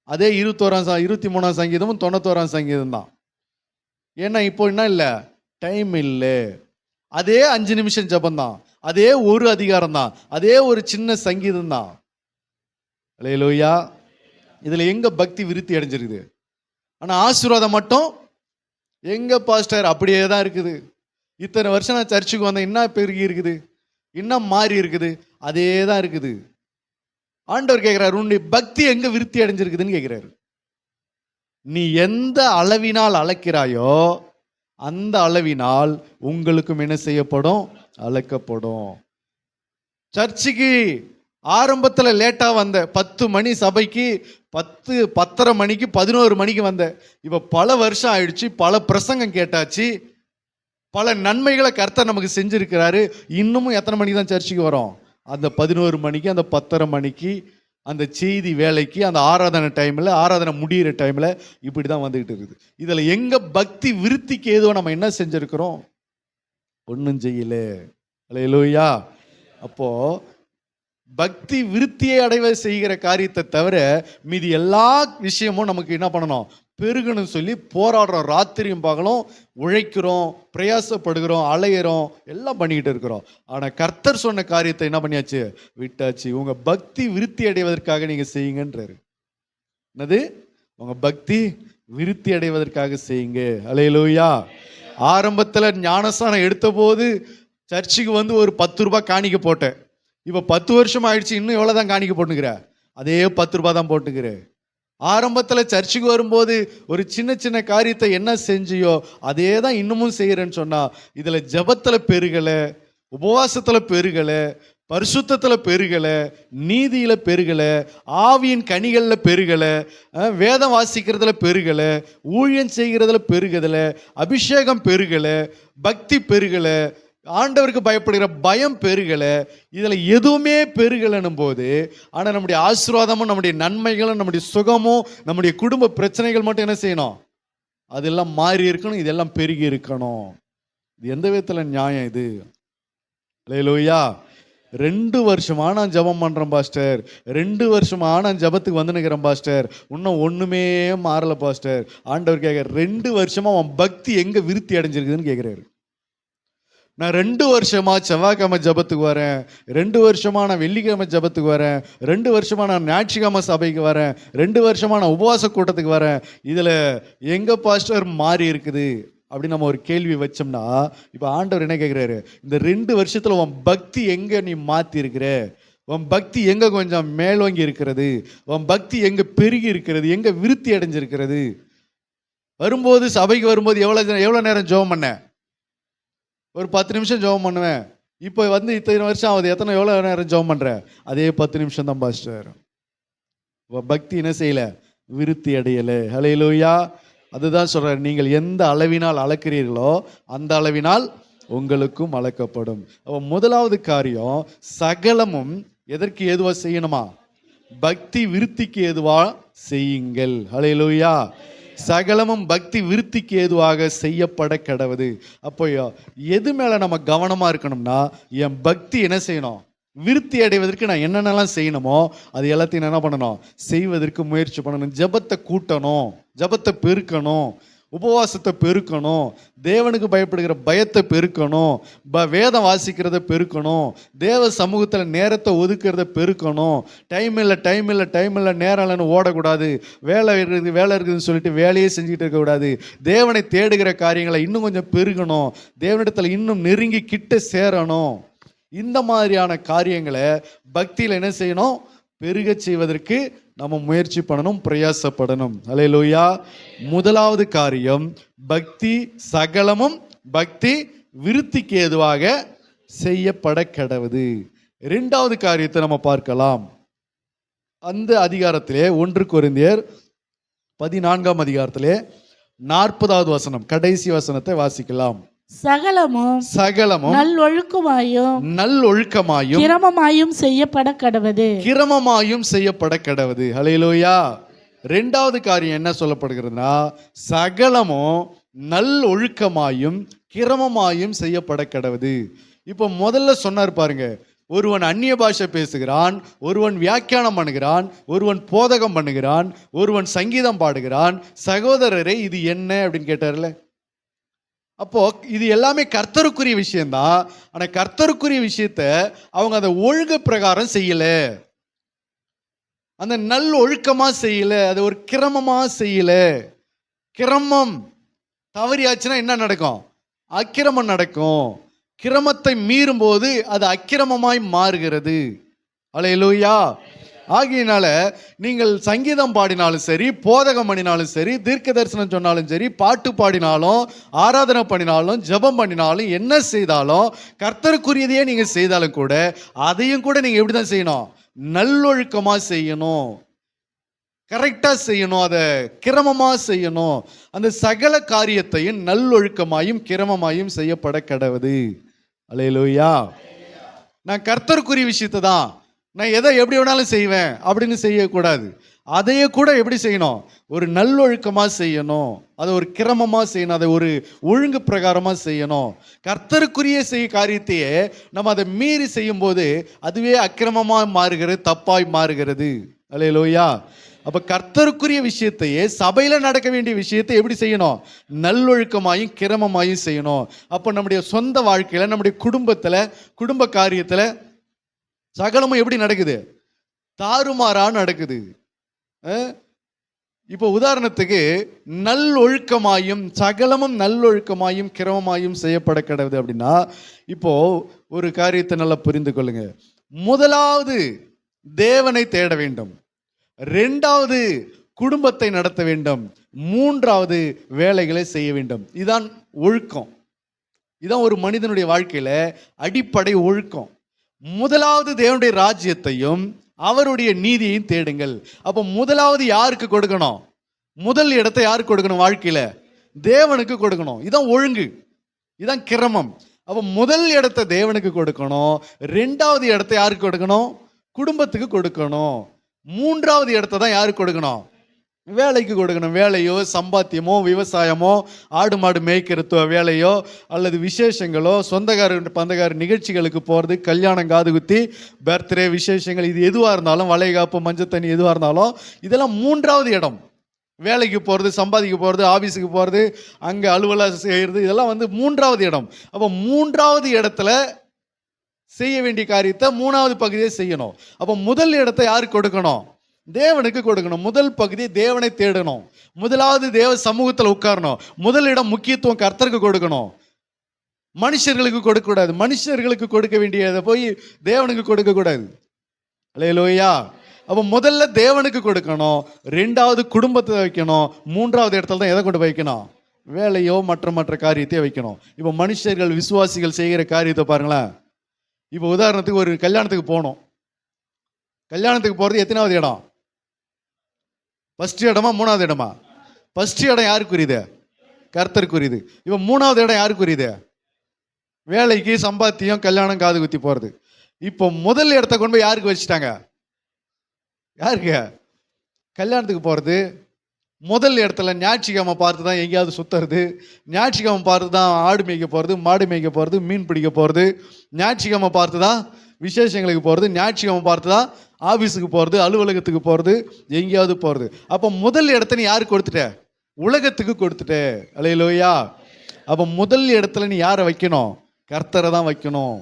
[SPEAKER 1] அதே 23 சங்கீதமும் 91 சங்கீதம் தான். ஏன்னா இப்போ என்ன இல்லை, டைம் இல்லை. அதே 5 நிமிஷம் ஜபந்தான், அதே ஒரு அதிகாரம் தான், அதே ஒரு சின்ன சங்கீதம் தான். அல்லேலூயா. இதுல எங்க பக்தி விருத்தி அடைஞ்சிருக்குது? ஆனா ஆசீர்வாதம் மட்டும் எங்க பாஸ்டர் அப்படியே தான் இருக்குது. இத்தனை வருஷம் நான் சர்ச்சுக்கு வந்தேன், என்ன பெருகி இருக்குது, இன்னும் மாறி இருக்குது, அதே தான் இருக்குது. ஆண்டவர் கேட்கிறாரு, உன்னுடைய பக்தி எங்க விருத்தி அடைஞ்சிருக்குதுன்னு கேட்கிறாரு. நீ எந்த அளவினால் அளக்கிறாயோ அந்த அளவினால் உங்களுக்கும் என்ன செய்யப்படும்? அளக்கப்படும். சர்ச்சுக்கு ஆரம்பத்தில் லேட்டாக வந்த 10 மணி சபைக்கு 10:30 மணிக்கு 11 மணிக்கு வந்த. இப்போ பல வருஷம் ஆயிடுச்சு, பல பிரசங்கம் கேட்டாச்சு, பல நன்மைகளை கர்த்தர் நமக்கு செஞ்சிருக்கிறாரு. இன்னமும் எத்தனை மணிக்கு தான் சர்ச்சுக்கு வரோம்? அந்த 11 மணிக்கு, அந்த 10:30 மணிக்கு, அந்த செய்தி வேலைக்கு, அந்த ஆராதனை டைமில், ஆராதனை முடிகிற டைமில் இப்படி தான் வந்துக்கிட்டு இருக்குது. இதில் எங்கள் பக்தி விருத்திக்கு ஏதோ நம்ம என்ன செஞ்சுருக்கிறோம்? ஒன்றும் செய்யல. அல்லேலூயா. அப்போது பக்தி விருத்தியை அடைவ செய்கிற காரியத்தை தவிர மீதி எல்லா விஷயமும் நமக்கு என்ன பண்ணணும்? பெருகணும் சொல்லி போராடுறோம், ராத்திரியும் பகலும் உழைக்கிறோம், பிரயாசப்படுகிறோம், அலையிறோம், எல்லாம் பண்ணிக்கிட்டு இருக்கிறோம். ஆனால் கர்த்தர் சொன்ன காரியத்தை என்ன பண்ணியாச்சு? விட்டாச்சு. உங்கள் பக்தி விருத்தி அடைவதற்காக நீங்கள் செய்யுங்கன்றாரு. என்னது? உங்கள் பக்தி விருத்தி அடைவதற்காக செய்யுங்க. அல்லேலூயா. ஆரம்பத்தில் ஞானஸ்தானம் எடுத்த போது சர்ச்சுக்கு வந்து ஒரு 10 ரூபாய் காணிக்க போட்டேன். இப்போ 10 வருஷம் ஆயிடுச்சு, இன்னும் எவ்வளோ தான் காணிக்க போட்டுக்கிற? அதே 10 ரூபாய் தான் போட்டுக்கிறேன். ஆரம்பத்தில் சர்ச்சுக்கு வரும்போது ஒரு சின்ன சின்ன காரியத்தை என்ன செஞ்சியோ அதே தான் இன்னமும் செய்கிறேன்னு சொன்னால், இதில் ஜபத்தில் பெருகலை, உபவாசத்தில் பெருகலை, பரிசுத்தத்தில் பெருகலை, நீதியில் பெருகலை, ஆவியின் கனிகளில் பெருகலை, வேதம் வாசிக்கிறதுல பெருகலை, ஊழியம் செய்கிறதுல பெருகலை, அபிஷேகம் பெருகலை, பக்தி பெருகலை, ஆண்டவருக்கு பயப்படுகிற பயம் பெருகலை, இதில் எதுவுமே பெருகலைன்னும் போது, ஆனால் நம்முடைய ஆசீர்வாதமும் நம்முடைய நன்மைகளும் நம்முடைய சுகமும் நம்முடைய குடும்ப பிரச்சனைகள் மட்டும் என்ன செய்யணும்? அதெல்லாம் மாறி இருக்கணும், இதெல்லாம் பெருகி இருக்கணும். இது எந்த விதத்தில் நியாயம் இது? அல்லேலூயா. 2 வருஷமா நான் ஜபம் பண்ணுறேன் பாஸ்டர், 2 வருஷமா நான் ஜபத்துக்கு வந்து நிற்கிறேன் பாஸ்டர், இன்னும் ஒன்றுமே மாறலை பாஸ்டர். ஆண்டவர் கேட்குற, 2 வருஷமா அவன் பக்தி எங்கே விருத்தி அடைஞ்சிருக்குதுன்னு கேட்குறாரு. நான் 2 வருஷமா செவ்வாய்க்கிழமை ஜபத்துக்கு வரேன், 2 வருஷமா நான் வெள்ளிக்கிழமை ஜபத்துக்கு வரேன், 2 வருஷமா நான் ஞாயிற்றுக்கிழமை சபைக்கு வரேன், 2 வருஷமா நான் உபவாச கூட்டத்துக்கு வரேன், இதில் எங்க பாஸ்டர் மாறி இருக்குது அப்படின்னு நம்ம ஒரு கேள்வி வச்சோம்னா, இப்போ ஆண்டவர் என்ன கேட்குறாரு? இந்த 2 வருஷத்தில் உன் பக்தி எங்கே நீ மாற்றி இருக்கிற? உன் பக்தி எங்கே கொஞ்சம் மேலோங்கி இருக்கிறது? உன் பக்தி எங்கே பெருகி இருக்கிறது? எங்கே விருத்தி அடைஞ்சிருக்கிறது? வரும்போது சபைக்கு வரும்போது எவ்வளோ நேரம் ஜெபம் பண்ண? ஒரு 10 நிமிஷம் ஜெபம் பண்ணுவேன். இப்போ வந்து இத்தனை வருஷம் ஆகுது, எவ்வளோ நேரம் ஜெபம் பண்ணுற? அதே 10 நிமிஷம் தான் பாஸ்டர். பக்தி என்ன செய்யலை? விருத்தி அடையலை. ஹல்லேலூயா. அதுதான் சொல்கிறார், நீங்கள் எந்த அளவினால் அளக்கிறீர்களோ அந்த அளவினால் உங்களுக்கும் அளக்கப்படும். அப்ப முதலாவது காரியம், சகலமும் எதற்கு ஏதுவா செய்யணுமா? பக்தி விருத்திக்கு ஏதுவா செய்யுங்கள். ஹல்லேலூயா. சகலமும் பக்தி விருத்திக்கு ஏதுவாக செய்யப்பட கடவுது. அப்போ எது மேல நம்ம கவனமா இருக்கணும்னா, என் பக்தி என்ன செய்யணும்? விருத்தி அடைவதற்கு நான் என்னென்னலாம் செய்யணுமோ அது எல்லாத்தையும் என்ன பண்ணணும்? செய்வதற்கு முயற்சி பண்ணணும். ஜெபத்தை கூட்டணும், ஜெபத்தை பெருக்கணும், உபவாசத்தை பெருக்கணும், தேவனுக்கு பயப்படுகிற பயத்தை பெருக்கணும், வேதம் வாசிக்கிறத பெருக்கணும், தேவ சமூகத்தில் நேரத்தை ஒதுக்கிறத பெருக்கணும். டைம் இல்லை நேரம் இல்லைன்னு ஓடக்கூடாது. வேலை இருக்குதுன்னு சொல்லிட்டு வேலையே செஞ்சுக்கிட்டு இருக்கக்கூடாது. தேவனை தேடுகிற காரியங்களை இன்னும் கொஞ்சம் பெருகணும், தேவனிடத்தில் இன்னும் நெருங்கி கிட்ட சேரணும். இந்த மாதிரியான காரியங்களை பக்தியில் என்ன செய்யணும்? பெருக செய்வதற்கு நம்ம முயற்சி பண்ணணும், பிரயாசப்படணும். ஹல்லேலூயா. முதலாவது காரியம், பக்தி சகலமும் பக்தி விருத்திக்கு ஏதுவாக செய்யப்பட கடவுது. இரண்டாவது காரியத்தை நம்ம பார்க்கலாம். அந்த அதிகாரத்திலே 1 கொரிந்தியர் 14ஆம் அதிகாரத்திலே 40வது வசனம், கடைசி வசனத்தை வாசிக்கலாம்.
[SPEAKER 2] சகலமும் நல்லொழுக்கமாயும் கிரமமாயும் செய்யப்பட கடவுது. ஹல்லேலூயா. இரண்டாவது காரியம் என்ன சொல்லப்படுகிறதுனா, சகலமும் நல்லொழுக்கமாயும் கிரமமாயும் செய்யப்பட கடவுது. இப்போ முதல்ல சொன்னார் பாருங்க, ஒருவன் அந்நிய பாஷை பேசுகிறான், ஒருவன் வியாக்கியானம் பண்ணுகிறான், ஒருவன் போதகம் பண்ணுகிறான், ஒருவன் சங்கீதம் பாடுகிறான். சகோதரரே, இது என்ன அப்படின்னு கேட்டார்ல. அப்போ இது எல்லாமே கர்த்தருக்குரிய விஷயம்தான். ஆனா கர்த்தருக்குரிய விஷயத்த அவங்க அதை ஒழுங்கு பிரகாரம் செய்யல, அந்த நல் ஒழுக்கமா செய்யல, அது ஒரு கிரமமா செய்யல. கிரமம் தவறியாச்சுன்னா என்ன நடக்கும்? அக்கிரமம் நடக்கும். கிரமத்தை மீறும் போது அது அக்கிரமமாய் மாறுகிறது. அல்லேலூயா. ஆகையினால நீங்கள் சங்கீதம் பாடினாலும் சரி, போதகம் பண்ணினாலும் சரி, தீர்க்க தரிசனம் சொன்னாலும் சரி, பாட்டு பாடினாலும், ஆராதனை பண்ணினாலும், ஜெபம் பண்ணினாலும், என்ன செய்தாலும், கர்த்தருக்குரியதையே நீங்க செய்தாலும் கூட அதையும் கூட நீங்க எப்படி தான் செய்யணும்? நல்லொழுக்கமா செய்யணும், கரெக்டா செய்யணும், அதை கிரமமா செய்யணும். அந்த சகல காரியத்தையும் நல்லொழுக்கமாயும் கிரமமாயும் செய்யப்பட கடவுது. அல்லேலூயா. நான் கர்த்தருக்குரிய விஷயத்தை தான் நான் எதை எப்படி வேணாலும் செய்வேன் அப்படின்னு செய்யக்கூடாது. அதையே கூட எப்படி செய்யணும்? ஒரு நல்லொழுக்கமாக செய்யணும், அதை ஒரு கிரமமாக செய்யணும், அதை ஒரு ஒழுங்கு பிரகாரமாக செய்யணும். கர்த்தருக்குரிய காரியத்தையே நம்ம அதை மீறி செய்யும் போது அதுவே அக்கிரமமாக மாறுகிறது, தப்பாய் மாறுகிறது. அல்லேலூயா. அப்போ கர்த்தருக்குரிய விஷயத்தையே, சபையில் நடக்க வேண்டிய விஷயத்தை எப்படி செய்யணும்? நல்லொழுக்கமாயும் கிரமமாயும் செய்யணும். அப்போ நம்முடைய சொந்த வாழ்க்கையில், நம்முடைய குடும்பத்தில், குடும்ப காரியத்தில் சகலமும் எப்படி நடக்குது? தாறுமாறா நடக்குது. இப்போ உதாரணத்துக்கு, நல்லொழுக்கமாயும் சகலமும் நல்லொழுக்கமாயும் கிரமமாயும் செய்யப்பட கடவுது அப்படின்னா, இப்போ ஒரு காரியத்தை நல்லா புரிந்து கொள்ளுங்க. முதலாவது தேவனை தேட வேண்டும், இரண்டாவது குடும்பத்தை நடத்த வேண்டும், மூன்றாவது வேலைகளை செய்ய வேண்டும். இதுதான் ஒழுக்கம். இதுதான் ஒரு மனிதனுடைய வாழ்க்கையில அடிப்படை ஒழுக்கம். முதலாவது தேவனுடைய ராஜ்யத்தையும் அவருடைய நீதியையும் தேடுங்கள். அப்போ முதலாவது யாருக்கு கொடுக்கணும்? முதல் இடத்தை யாருக்கு கொடுக்கணும்? வாழ்க்கையில தேவனுக்கு கொடுக்கணும். இதான் ஒழுங்கு, இதான் கிரமம். அப்போ முதல் இடத்தை தேவனுக்கு கொடுக்கணும், ரெண்டாவது இடத்தை யாருக்கு கொடுக்கணும்? குடும்பத்துக்கு கொடுக்கணும், மூன்றாவது இடத்தை தான் யாருக்கு கொடுக்கணும்? வேலைக்கு கொடுக்கணும். வேலையோ, சம்பாத்தியமோ, விவசாயமோ, ஆடு மாடு மேய்க்கிற வேலையோ, அல்லது விசேஷங்களோ, சொந்தக்கார பந்தக்கார நிகழ்ச்சிகளுக்கு போகிறது, கல்யாணம், காது குத்தி, பர்த்டே விசேஷங்கள், இது எதுவாக இருந்தாலும், வளைகாப்பு, மஞ்சள் தண்ணி எதுவாக இருந்தாலும், இதெல்லாம் மூன்றாவது இடம். வேலைக்கு போகிறது, சம்பாதிக்க போகிறது, ஆஃபீஸுக்கு போகிறது, அங்கே அலுவலகம் செய்கிறது, இதெல்லாம் மூன்றாவது இடம். அப்போ மூன்றாவது இடத்துல செய்ய வேண்டிய காரியத்தை மூணாவது பகுதியை செய்யணும். அப்போ முதல் இடத்தை யாருக்கு கொடுக்கணும்? தேவனுக்கு கொடுக்கணும். முதல் பகுதி தேவனை தேடணும், முதலாவது தேவ சமூகத்தில் உட்காரணும். முதலிடம் முக்கியத்துவம் கர்த்தருக்கு கொடுக்கணும், மனுஷர்களுக்கு கொடுக்கக்கூடாது. மனுஷர்களுக்கு கொடுக்க வேண்டியதை போய் தேவனுக்கு கொடுக்கக்கூடாது. அல்லேலூயா. அப்போ முதல்ல தேவனுக்கு கொடுக்கணும், ரெண்டாவது குடும்பத்தை வைக்கணும், மூன்றாவது இடத்துல தான் எதை கொண்டு வைக்கணும்? வேலையோ மற்ற காரியத்தையே வைக்கணும். இப்போ மனுஷர்கள், விசுவாசிகள் செய்கிற காரியத்தை பாருங்களேன். இப்போ உதாரணத்துக்கு ஒரு கல்யாணத்துக்கு போகணும். கல்யாணத்துக்கு போகிறது எத்தனாவது இடம்? ஃபர்ஸ்ட் இடமா மூணாவது இடமா? ஃபர்ஸ்ட் இடம் யாருக்குரியது? கர்த்தருக்குரியது. இப்போ மூணாவது இடம் யாருக்குரியது? வேலைக்கு, சம்பாத்தியம், கல்யாணம், காது குத்தி போறது. இப்போ முதல் இடத்த கொண்டு போய் யாருக்கு வச்சுட்டாங்க? யாருக்கு? கல்யாணத்துக்கு போறது. முதல் இடத்துல ஞாயிற்றுக்கிழமை பார்த்து தான் எங்கேயாவது சுத்துறது, ஞாயிற்றுக்கிழமை பார்த்து தான் ஆடு மேய்க்க போகிறது, மாடு மேய்க்க போகிறது, மீன் பிடிக்க போகிறது, ஞாயிற்றுக்கிழமை பார்த்து தான் விசேஷங்களுக்கு போகிறது, ஞாயிற்றுக்கிழமை பார்த்து தான் ஆஃபீஸுக்கு போகிறது, அலுவலகத்துக்கு போகிறது, எங்கேயாவது போகிறது. அப்போ முதல் இடத்த நீ யாருக்கு கொடுத்துட்ட? உலகத்துக்கு கொடுத்துட்ட. அல்லேலூயா. அப்போ முதல் இடத்துல நீ யாரை வைக்கணும்? கர்த்தரை தான் வைக்கணும்.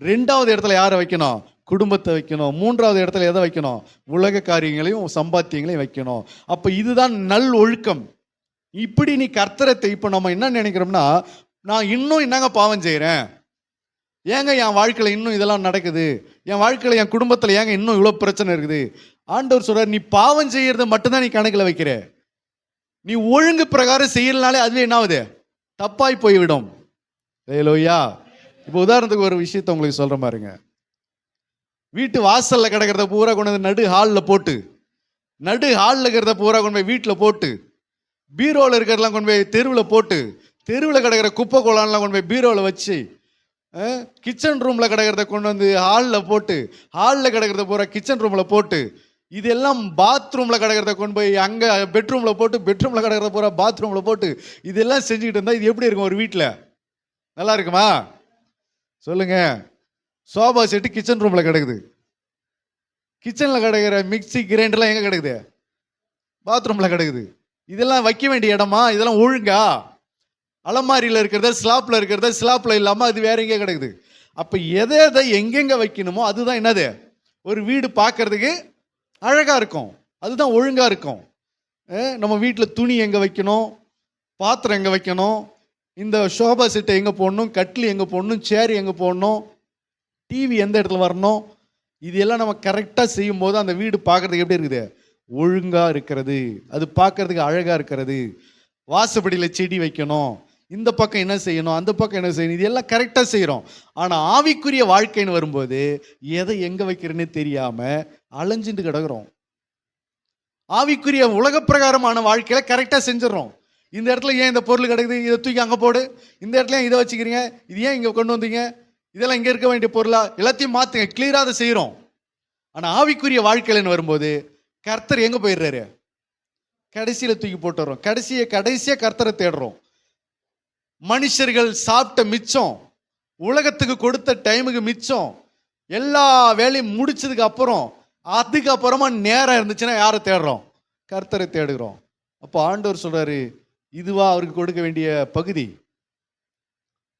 [SPEAKER 2] ரெண்டாவது இடத்துல யாரை வைக்கணும்? குடும்பத்தை வைக்கணும். மூன்றாவது இடத்துல எதை வைக்கணும்? உலக காரியங்களையும் சம்பாத்தியங்களையும் வைக்கணும். அப்போ இதுதான் நல் ஒழுக்கம். இப்படி நீ கர்த்தரை இப்போ நம்ம என்ன நினைக்கிறோம்னா, நான் இன்னும் என்னங்க பாவம் செய்கிறேன், ஏங்க என் வாழ்க்கையில் இன்னும் இதெல்லாம் நடக்குது, என் வாழ்க்கையில் என் குடும்பத்தில் ஏங்க இன்னும் இவ்வளோ பிரச்சனை இருக்குது. ஆண்டவர் சொல்றார், நீ பாவம் செய்யறது மட்டும்தான் நீ கணக்கில் வைக்கிற. நீ ஒழுங்கு பிரகாரம் செய்யலனாலே அதுவே என்ன ஆகுது? தப்பாய் போய்விடும். அல்லேலூயா. இப்போ உதாரணத்துக்கு ஒரு விஷயத்தை உங்களுக்கு சொல்ற பாருங்க. வீட்டு வாசல்ல கிடக்கிறத பூரா கொண்டு வந்து நடு ஹாலில் போட்டு, நடு ஹாலில் இருக்கிறத பூரா கொண்டு போய் வீட்டில் போட்டு, பீரோவில் இருக்கிறதெல்லாம் கொண்டு போய் தெருவில் போட்டு, தெருவில் கிடக்கிற குப்பை கோலான்லாம் கொண்டு போய் பீரோவில் வச்சு, கிச்சன் ரூமில் கிடக்கிறத கொண்டு வந்து ஹாலில் போட்டு, ஹாலில் கிடக்கிறத பூரா கிச்சன் ரூமில் போட்டு, இதெல்லாம் பாத்ரூமில் கிடக்கிறத கொண்டு போய் அங்கே பெட்ரூமில் போட்டு, பெட்ரூமில் கிடக்கிறத பூரா பாத்ரூமில் போட்டு, இதெல்லாம் செஞ்சுக்கிட்டு இருந்தால் இது எப்படி இருக்கும்? ஒரு வீட்டில் நல்லா இருக்குமா? சொல்லுங்க. சோபா செட்டு கிச்சன் ரூமில் கிடக்குது, கிச்சனில் கிடக்கிற மிக்சி கிரைண்டர்லாம் எங்கே கிடக்குது? பாத்ரூமில் கிடக்குது. இதெல்லாம் வைக்க வேண்டிய இடமா? இதெல்லாம் ஒழுங்கா? அலமாரியில் இருக்கிறத, ஸ்லாப்பில் இருக்கிறத, ஸ்லாப்பில் இல்லாமல் அது வேற எங்கே கிடக்குது? அப்போ எதை எதை எங்கெங்கே வைக்கணுமோ அதுதான் என்னது? ஒரு வீடு பார்க்கறதுக்கு அழகாக இருக்கும், அதுதான் ஒழுங்காக இருக்கும். நம்ம வீட்டில் துணி எங்கே வைக்கணும், பாத்திரம் எங்கே வைக்கணும், இந்த ஷோபா செட்டை எங்கே போடணும், கட்லி எங்கே போடணும், சேர் எங்கே போடணும், டிவி எந்த இடத்துல வரணும், இது எல்லாம் நம்ம கரெக்டாக செய்யும் போது அந்த வீடு பார்க்கறதுக்கு எப்படி இருக்குது? ஒழுங்காக இருக்கிறது, அது பார்க்கறதுக்கு அழகாக இருக்கிறது. வாசப்படியில் செடி வைக்கணும், இந்த பக்கம் என்ன செய்யணும், அந்த பக்கம் என்ன செய்யணும், இது எல்லாம் கரெக்டாக செய்கிறோம். ஆனால் ஆவிக்குரிய வாழ்க்கைன்னு வரும்போது எதை எங்கே வைக்கிறேன்னு தெரியாமல் அலைஞ்சிட்டு கிடக்குறோம். ஆவிக்குரிய உலக பிரகாரமான வாழ்க்கையில் கரெக்டாக செஞ்சிடறோம். இந்த இடத்துல ஏன் இந்த பொருள் கிடக்குது, இதை தூக்கி அங்கே போடு, இந்த இடத்துல ஏன் இதை வச்சுக்கிறீங்க, இது ஏன் இங்கே கொண்டு வந்தீங்க, இதெல்லாம் இங்கே இருக்க வேண்டிய பொருளா, எல்லாத்தையும் மாற்றுங்க, கிளியராக அதை செய்கிறோம். ஆனால் ஆவிக்குரிய வாழ்க்கையில்னு வரும்போது கர்த்தர் எங்கே போயிடுறாரு? கடைசியில் தூக்கி போட்டுறோம். கடைசியாக கர்த்தரை தேடுறோம். மனுஷர்கள் சாப்பிட்ட மிச்சம், உலகத்துக்கு கொடுத்த டைமுக்கு மிச்சம், எல்லா வேலையும் முடிச்சதுக்கு அப்புறம், அதுக்கப்புறமா நேரம் இருந்துச்சுன்னா யாரை தேடுறோம்? கர்த்தரை தேடுகிறோம். அப்போ ஆண்டவர் சொல்றாரு, இதுவா அவருக்கு கொடுக்க வேண்டிய பகுதி?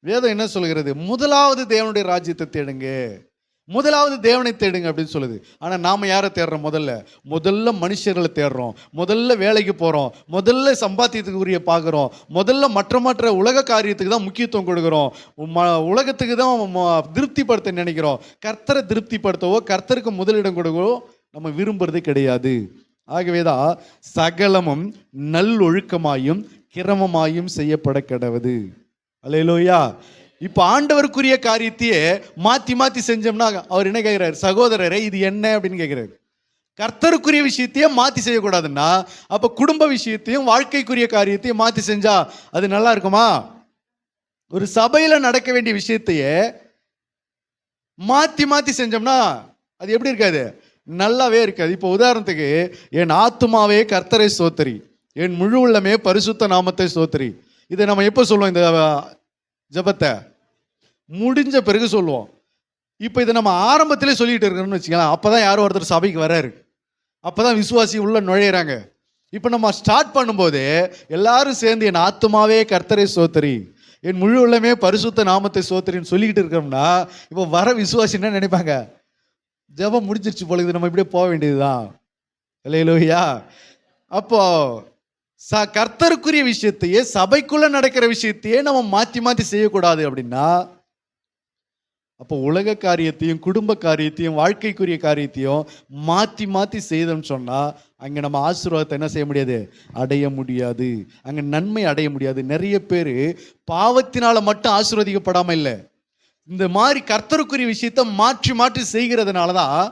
[SPEAKER 2] வேதம் என்ன சொல்கிறது? முதலாவது தேவனுடைய ராஜ்யத்தை தேடுங்க, முதலாவது தேவனை தேடுங்க அப்படின்னு சொல்லுது. ஆனால் நாம் யாரை தேடுறோம்? முதல்ல மனுஷர்களை தேடுறோம், முதல்ல வேலைக்கு போகிறோம், முதல்ல சம்பாத்தியத்துக்கு உரிய பார்க்குறோம், முதல்ல மற்ற உலக காரியத்துக்கு தான் முக்கியத்துவம் கொடுக்குறோம், உலகத்துக்கு தான் திருப்திப்படுத்த நினைக்கிறோம். கர்த்தரை திருப்திப்படுத்தவோ கர்த்தருக்கு முதலிடம் கொடுக்கவோ நம்ம விரும்புறது கிடையாது. ஆகவேதான் சகலமும் நல்லொழுக்கமாயும் கிரமமாயும் செய்யப்பட கடவுது. அல்லேலூயா. இப்போ ஆண்டவருக்குரிய காரியத்தையே மாற்றி செஞ்சோம்னா அவர் என்ன கேட்குறாரு? சகோதரரே இது என்ன அப்படின்னு கேட்குறாரு. கர்த்தருக்குரிய விஷயத்தையே மாற்றி செய்யக்கூடாதுன்னா அப்போ குடும்ப விஷயத்தையும் வாழ்க்கைக்குரிய காரியத்தையும் மாற்றி செஞ்சா அது நல்லா இருக்குமா? ஒரு சபையில் நடக்க வேண்டிய விஷயத்தையே மாற்றி செஞ்சோம்னா அது எப்படி இருக்காது? நல்லாவே இருக்காது. இப்போ உதாரணத்துக்கு, என் ஆத்துமாவே கர்த்தரை ஸ்தோத்திரி, என் முழு உள்ளமே பரிசுத்த நாமத்தை ஸ்தோத்திரி. இதை நம்ம எப்போ சொல்லுவோம்? இந்த ஜெபத்தை முடிஞ்ச பிறகு சொல்லுவோம். இப்போ இதை நம்ம ஆரம்பத்திலே சொல்லிட்டு இருக்கணும்னு வச்சுக்கலாம். அப்போதான் யாரோ ஒருத்தர் சபைக்கு வராரு, அப்போதான் விசுவாசி உள்ள நுழையிறாங்க. இப்போ நம்ம ஸ்டார்ட் பண்ணும்போது எல்லாரும் சேர்ந்து என் ஆத்துமாவே கர்த்தரை ஸ்தோத்திரி, என் முழு உள்ளமே பரிசுத்த நாமத்தை ஸ்தோத்திரின்னு சொல்லிக்கிட்டு இருக்கோம்னா இப்போ வர விசுவாசி என்ன நினைப்பாங்க? ஜெபம் முடிஞ்சிருச்சு போல, இது நம்ம இப்படியே போக வேண்டியதுதான். அல்லேலூயா. அப்போ கர்த்தருக்குரிய விஷயத்தையே, சபைக்குள்ள நடக்கிற விஷயத்தையே நம்ம மாற்றி செய்யக்கூடாது. அப்படின்னா அப்போ உலக காரியத்தையும் குடும்ப காரியத்தையும் வாழ்க்கைக்குரிய காரியத்தையும் மாற்றி செய்தோம்னு சொன்னால் அங்கே நம்ம ஆசீர்வாதத்தை என்ன செய்ய முடியாது? அடைய முடியாது. அங்கே நன்மை அடைய முடியாது. நிறைய பேர் பாவத்தினால மட்டும் ஆசீர்வதிக்கப்படாமல் இல்லை, இந்த மாதிரி கர்த்தருக்குரிய விஷயத்தை மாற்றி செய்கிறதுனால தான்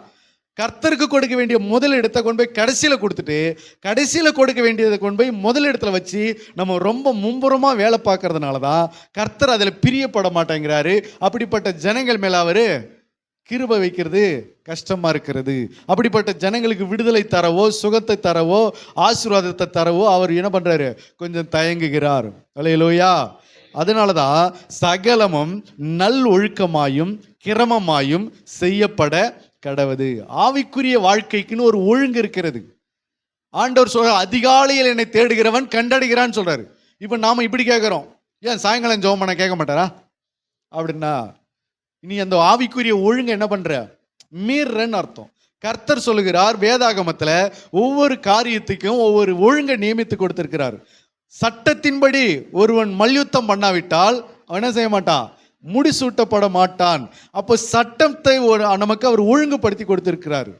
[SPEAKER 2] கர்த்தருக்கு கொடுக்க வேண்டிய முதல் இடத்தை கொண்டு போய் கடைசியில் கொடுத்துட்டு, கடைசியில் கொடுக்க வேண்டியதை கொண்டு போய் முதல் இடத்துல வச்சு நம்ம ரொம்ப மும்புறமாக வேலை பார்க்கறதுனால தான் கர்த்தர் அதில் பிரியப்பட மாட்டேங்கிறாரு. அப்படிப்பட்ட ஜனங்கள் மேலே அவர் கிருபை வைக்கிறது கஷ்டமா இருக்கிறது. அப்படிப்பட்ட ஜனங்களுக்கு விடுதலை தரவோ, சுகத்தை தரவோ, ஆசீர்வாதத்தை தரவோ அவர் என்ன பண்றாரு? கொஞ்சம் தயங்குகிறார். அல்லேலூயா. அதனாலதான் சகலமும் நல் ஒழுக்கமாயும் கிரமமாயும் செய்யப்பட கடவது. ஆவிக்குரிய வாழ்க்கைக்குன்னு ஒரு ஒழுங்கு இருக்கிறது. ஆண்டவர் சொல்ற, அதிகாலையில் என்னை தேடுகிறவன் கண்டடைகிறான்னு சொல்றாரு. இப்ப நாம இப்படி கேட்கிறோம், ஏன் சாயங்காலம் ஜெபம் பண்ண கேட்க மாட்டாரா அப்படின்னா, நீ அந்த ஆவிக்குரிய ஒழுங்கு என்ன பண்ற? மீறன்னு அர்த்தம். கர்த்தர் சொல்லுகிறார் வேதாகமத்துல, ஒவ்வொரு காரியத்துக்கும் ஒவ்வொரு ஒழுங்கை நியமித்து கொடுத்திருக்கிறார். சட்டத்தின்படி ஒருவன் மல்யுத்தம் பண்ணாவிட்டால் அவன் என்ன செய்ய மாட்டான்? முடிசூட்டப்பட மாட்டான். அப்போ சட்டத்தை நமக்கு அவர் ஒழுங்குபடுத்தி கொடுத்திருக்கிறார்.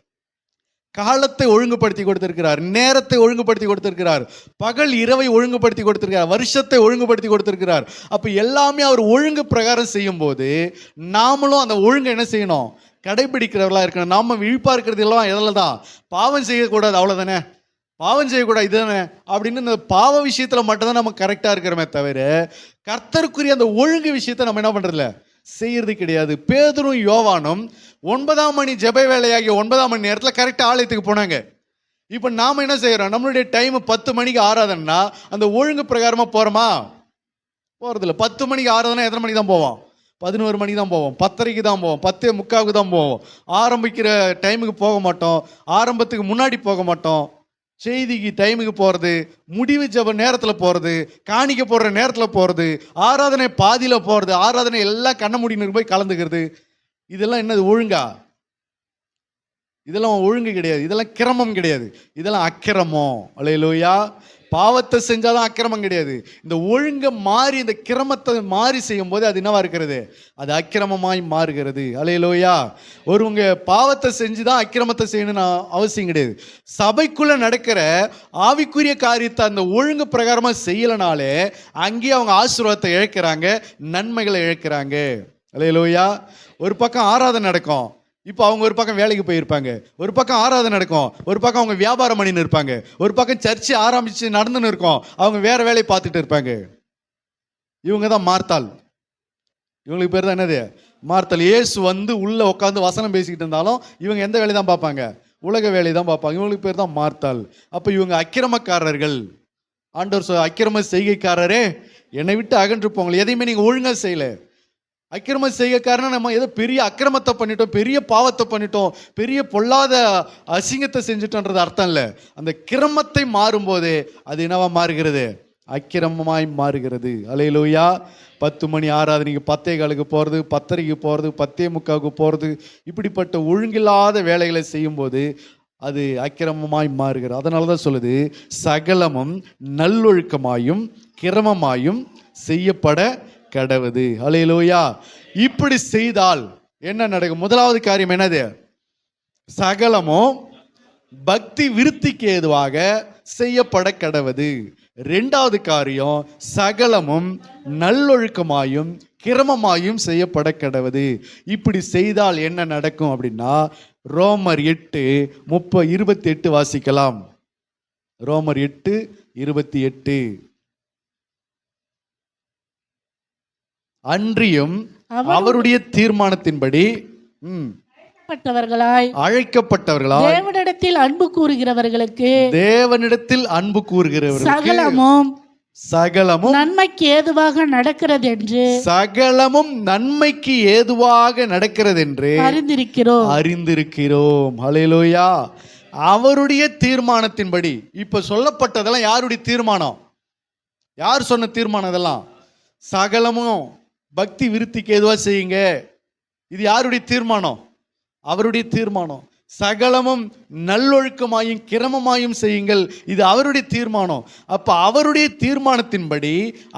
[SPEAKER 2] காலத்தை ஒழுங்குபடுத்தி கொடுத்திருக்கிறார், நேரத்தை ஒழுங்குபடுத்தி கொடுத்திருக்கிறார், பகல் இரவை ஒழுங்குபடுத்தி கொடுத்திருக்கிறார், வருஷத்தை ஒழுங்குபடுத்தி கொடுத்திருக்கிறார். அப்ப எல்லாமே அவர் ஒழுங்கு பிரகாரம் செய்யும் போது நாமளும் அந்த ஒழுங்கை என்ன செய்யணும்? கடைபிடிக்கிறவர்களா இருக்கணும். நாம விழிப்பா இருக்கிறது எல்லாம் எதில் தான்? பாவம் செய்யக்கூடாது, அவ்வளவுதானே. பாவம் செய்யக்கூடாது இதுதானே அப்படின்னு இந்த பாவ விஷயத்துல மட்டும்தான் நம்ம கரெக்டா இருக்கிறோமே தவிர, கர்த்தருக்குரிய அந்த ஒழுங்கு விஷயத்தை நம்ம என்ன பண்றதில்ல, செய்யறது கிடையாது. பேதுரும் யோவானும் 9ஆம் மணி ஜெப வேலையாகிய 9ஆம் மணி நேரத்தில் கரெக்டாக ஆலயத்துக்கு போனாங்க. இப்போ நாம் என்ன செய்கிறோம்? நம்மளுடைய டைம் 10 மணிக்கு ஆராதனைனா அந்த ஒழுங்கு பிரகாரமாக போகிறோமா? போகிறதில்ல. 10 மணிக்கு ஆராதனை எத்தனை மணிக்கு தான் போவோம்? 11 மணிக்கு தான் போவோம், 10:30 தான் போவோம், 10:45 தான் போவோம். ஆரம்பிக்கிற டைமுக்கு போக மாட்டோம், ஆரம்பத்துக்கு முன்னாடி போக மாட்டோம். செய்திக்கு டைமுக்கு போகிறது, முடிவு ஜெப நேரத்தில் போகிறது, காணிக்க போடுற நேரத்தில் போகிறது, ஆராதனை பாதியில் போகிறது, ஆராதனை எல்லாம் கண்ண முடின்னு போய் கலந்துக்கிறது. இதெல்லாம் என்னது? ஒழுங்கா? இதெல்லாம் ஒழுங்கு கிடையாது, இதெல்லாம் கிரமம் கிடையாது, இதெல்லாம் அக்கிரமம். அல்லேலூயா. பாவத்தை செஞ்சாதான் அக்கிரமம் கிடையாது. இந்த ஒழுங்கை மாறி இந்த கிரமத்தை மாறி செய்யும் போது அது என்னவா இருக்கிறது? அது அக்கிரமமாய் மாறுகிறது. அல்லேலூயா. ஒருவங்க பாவத்தை செஞ்சுதான் அக்கிரமத்தை செய்யணும்னு அவசியம் கிடையாது. சபைக்குள்ள நடக்கிற ஆவிக்குரிய காரியத்தை அந்த ஒழுங்கு பிரகாரமா செய்யலனாலே அங்கேயே அவங்க ஆசீர்வாதத்தை இழக்கிறாங்க, நன்மைகளை இழக்கிறாங்க. அல்லேலூயா. ஒரு பக்கம் ஆராதனை நடக்கும், இப்போ அவங்க ஒரு பக்கம் வேலைக்கு போயிருப்பாங்க. ஒரு பக்கம் ஆராதனை நடக்கும், ஒரு பக்கம் அவங்க வியாபாரம் பண்ணின்னு இருப்பாங்க. ஒரு பக்கம் சர்ச்சை ஆரம்பிச்சு நடந்துன்னு இருக்கும், அவங்க வேற வேலையை பார்த்துட்டு இருப்பாங்க. இவங்க தான் மார்த்தாள். இவங்களுக்கு பேர் தான் என்னது? மார்த்தாள். இயேசு வந்து உள்ள உட்காந்து வசனம் பேசிக்கிட்டு இருந்தாலும் இவங்க எந்த வேலையை தான் பார்ப்பாங்க? உலக வேலையை தான் பார்ப்பாங்க. இவங்களுக்கு பேர் தான் மார்த்தாள். அப்போ இவங்க அக்கிரமக்காரர்கள். ஆண்டவர் அக்கிரம செய்கைக்காரரே என்னை விட்டு அகன்று போங்களே. எதையுமே நீங்கள் ஒழுங்காக செய்யல. அக்கிரமம் செய்ய காரணம் நம்ம ஏதோ பெரிய அக்கிரமத்தை பண்ணிட்டோம், பெரிய பாவத்தை பண்ணிட்டோம், பெரிய பொல்லாத அசிங்கத்தை செஞ்சுட்டோன்றது அர்த்தம் இல்லை. அந்த கிரமத்தை மாறும்போது அது என்னவா மாறுகிறது? அக்கிரமமாய் மாறுகிறது. அல்லேலூயா. 10 மணி ஆராதனைக்கு 10:15 போகிறது, 10:30 போகிறது, 10:45 போகிறது, இப்படிப்பட்ட ஒழுங்கில்லாத வேலைகளை செய்யும்போது அது அக்கிரமமாய் மாறுகிறது. அதனால தான் சொல்லுது, சகலமும் நல்லொழுக்கமாயும் கிரமமாயும் செய்யப்பட கடவுது. அல்லேலூயா. இப்படி செய்தால் என்ன நடக்கும்? முதலாவது காரியம் என்னது? சகலமும் பக்தி விருத்திக்கு ஏதுவாக செய்யப்பட கடவுது. 2வது காரியம், சகலமும் நல்லொழுக்கமாயும் கிரமமாயும் செய்யப்பட கடவுது. இப்படி செய்தால் என்ன நடக்கும் அப்படின்னா, ரோமர் 8:28 வாசிக்கலாம். ரோமர் 8:28. அன்றியும் அவருடைய தீர்மானத்தின்படி அழைக்கப்பட்டவர்களாய்
[SPEAKER 3] தேவனிடத்தில் அன்பு கூறுகிறவர்களுக்கு சகலமும் நன்மைக்கு ஏதுவாக நடக்கிறது என்று
[SPEAKER 2] அறிந்திருக்கிறோம். ஹல்லேலூயா. அவருடைய தீர்மானத்தின்படி. இப்ப சொல்லப்பட்டதெல்லாம் யாருடைய தீர்மானம்? யார் சொன்ன தீர்மானம்? இதெல்லாம் சகலமும் பக்தி விருத்திக்கு ஏதுவா செய்யுங்க. இது யாருடைய தீர்மானம்? அவருடைய தீர்மானம். சகலமும் நல்லொழுக்கமாயும் கிரமமாயும் செய்யுங்கள், இது அவருடைய தீர்மானம். அப்ப அவருடைய தீர்மானத்தின்படி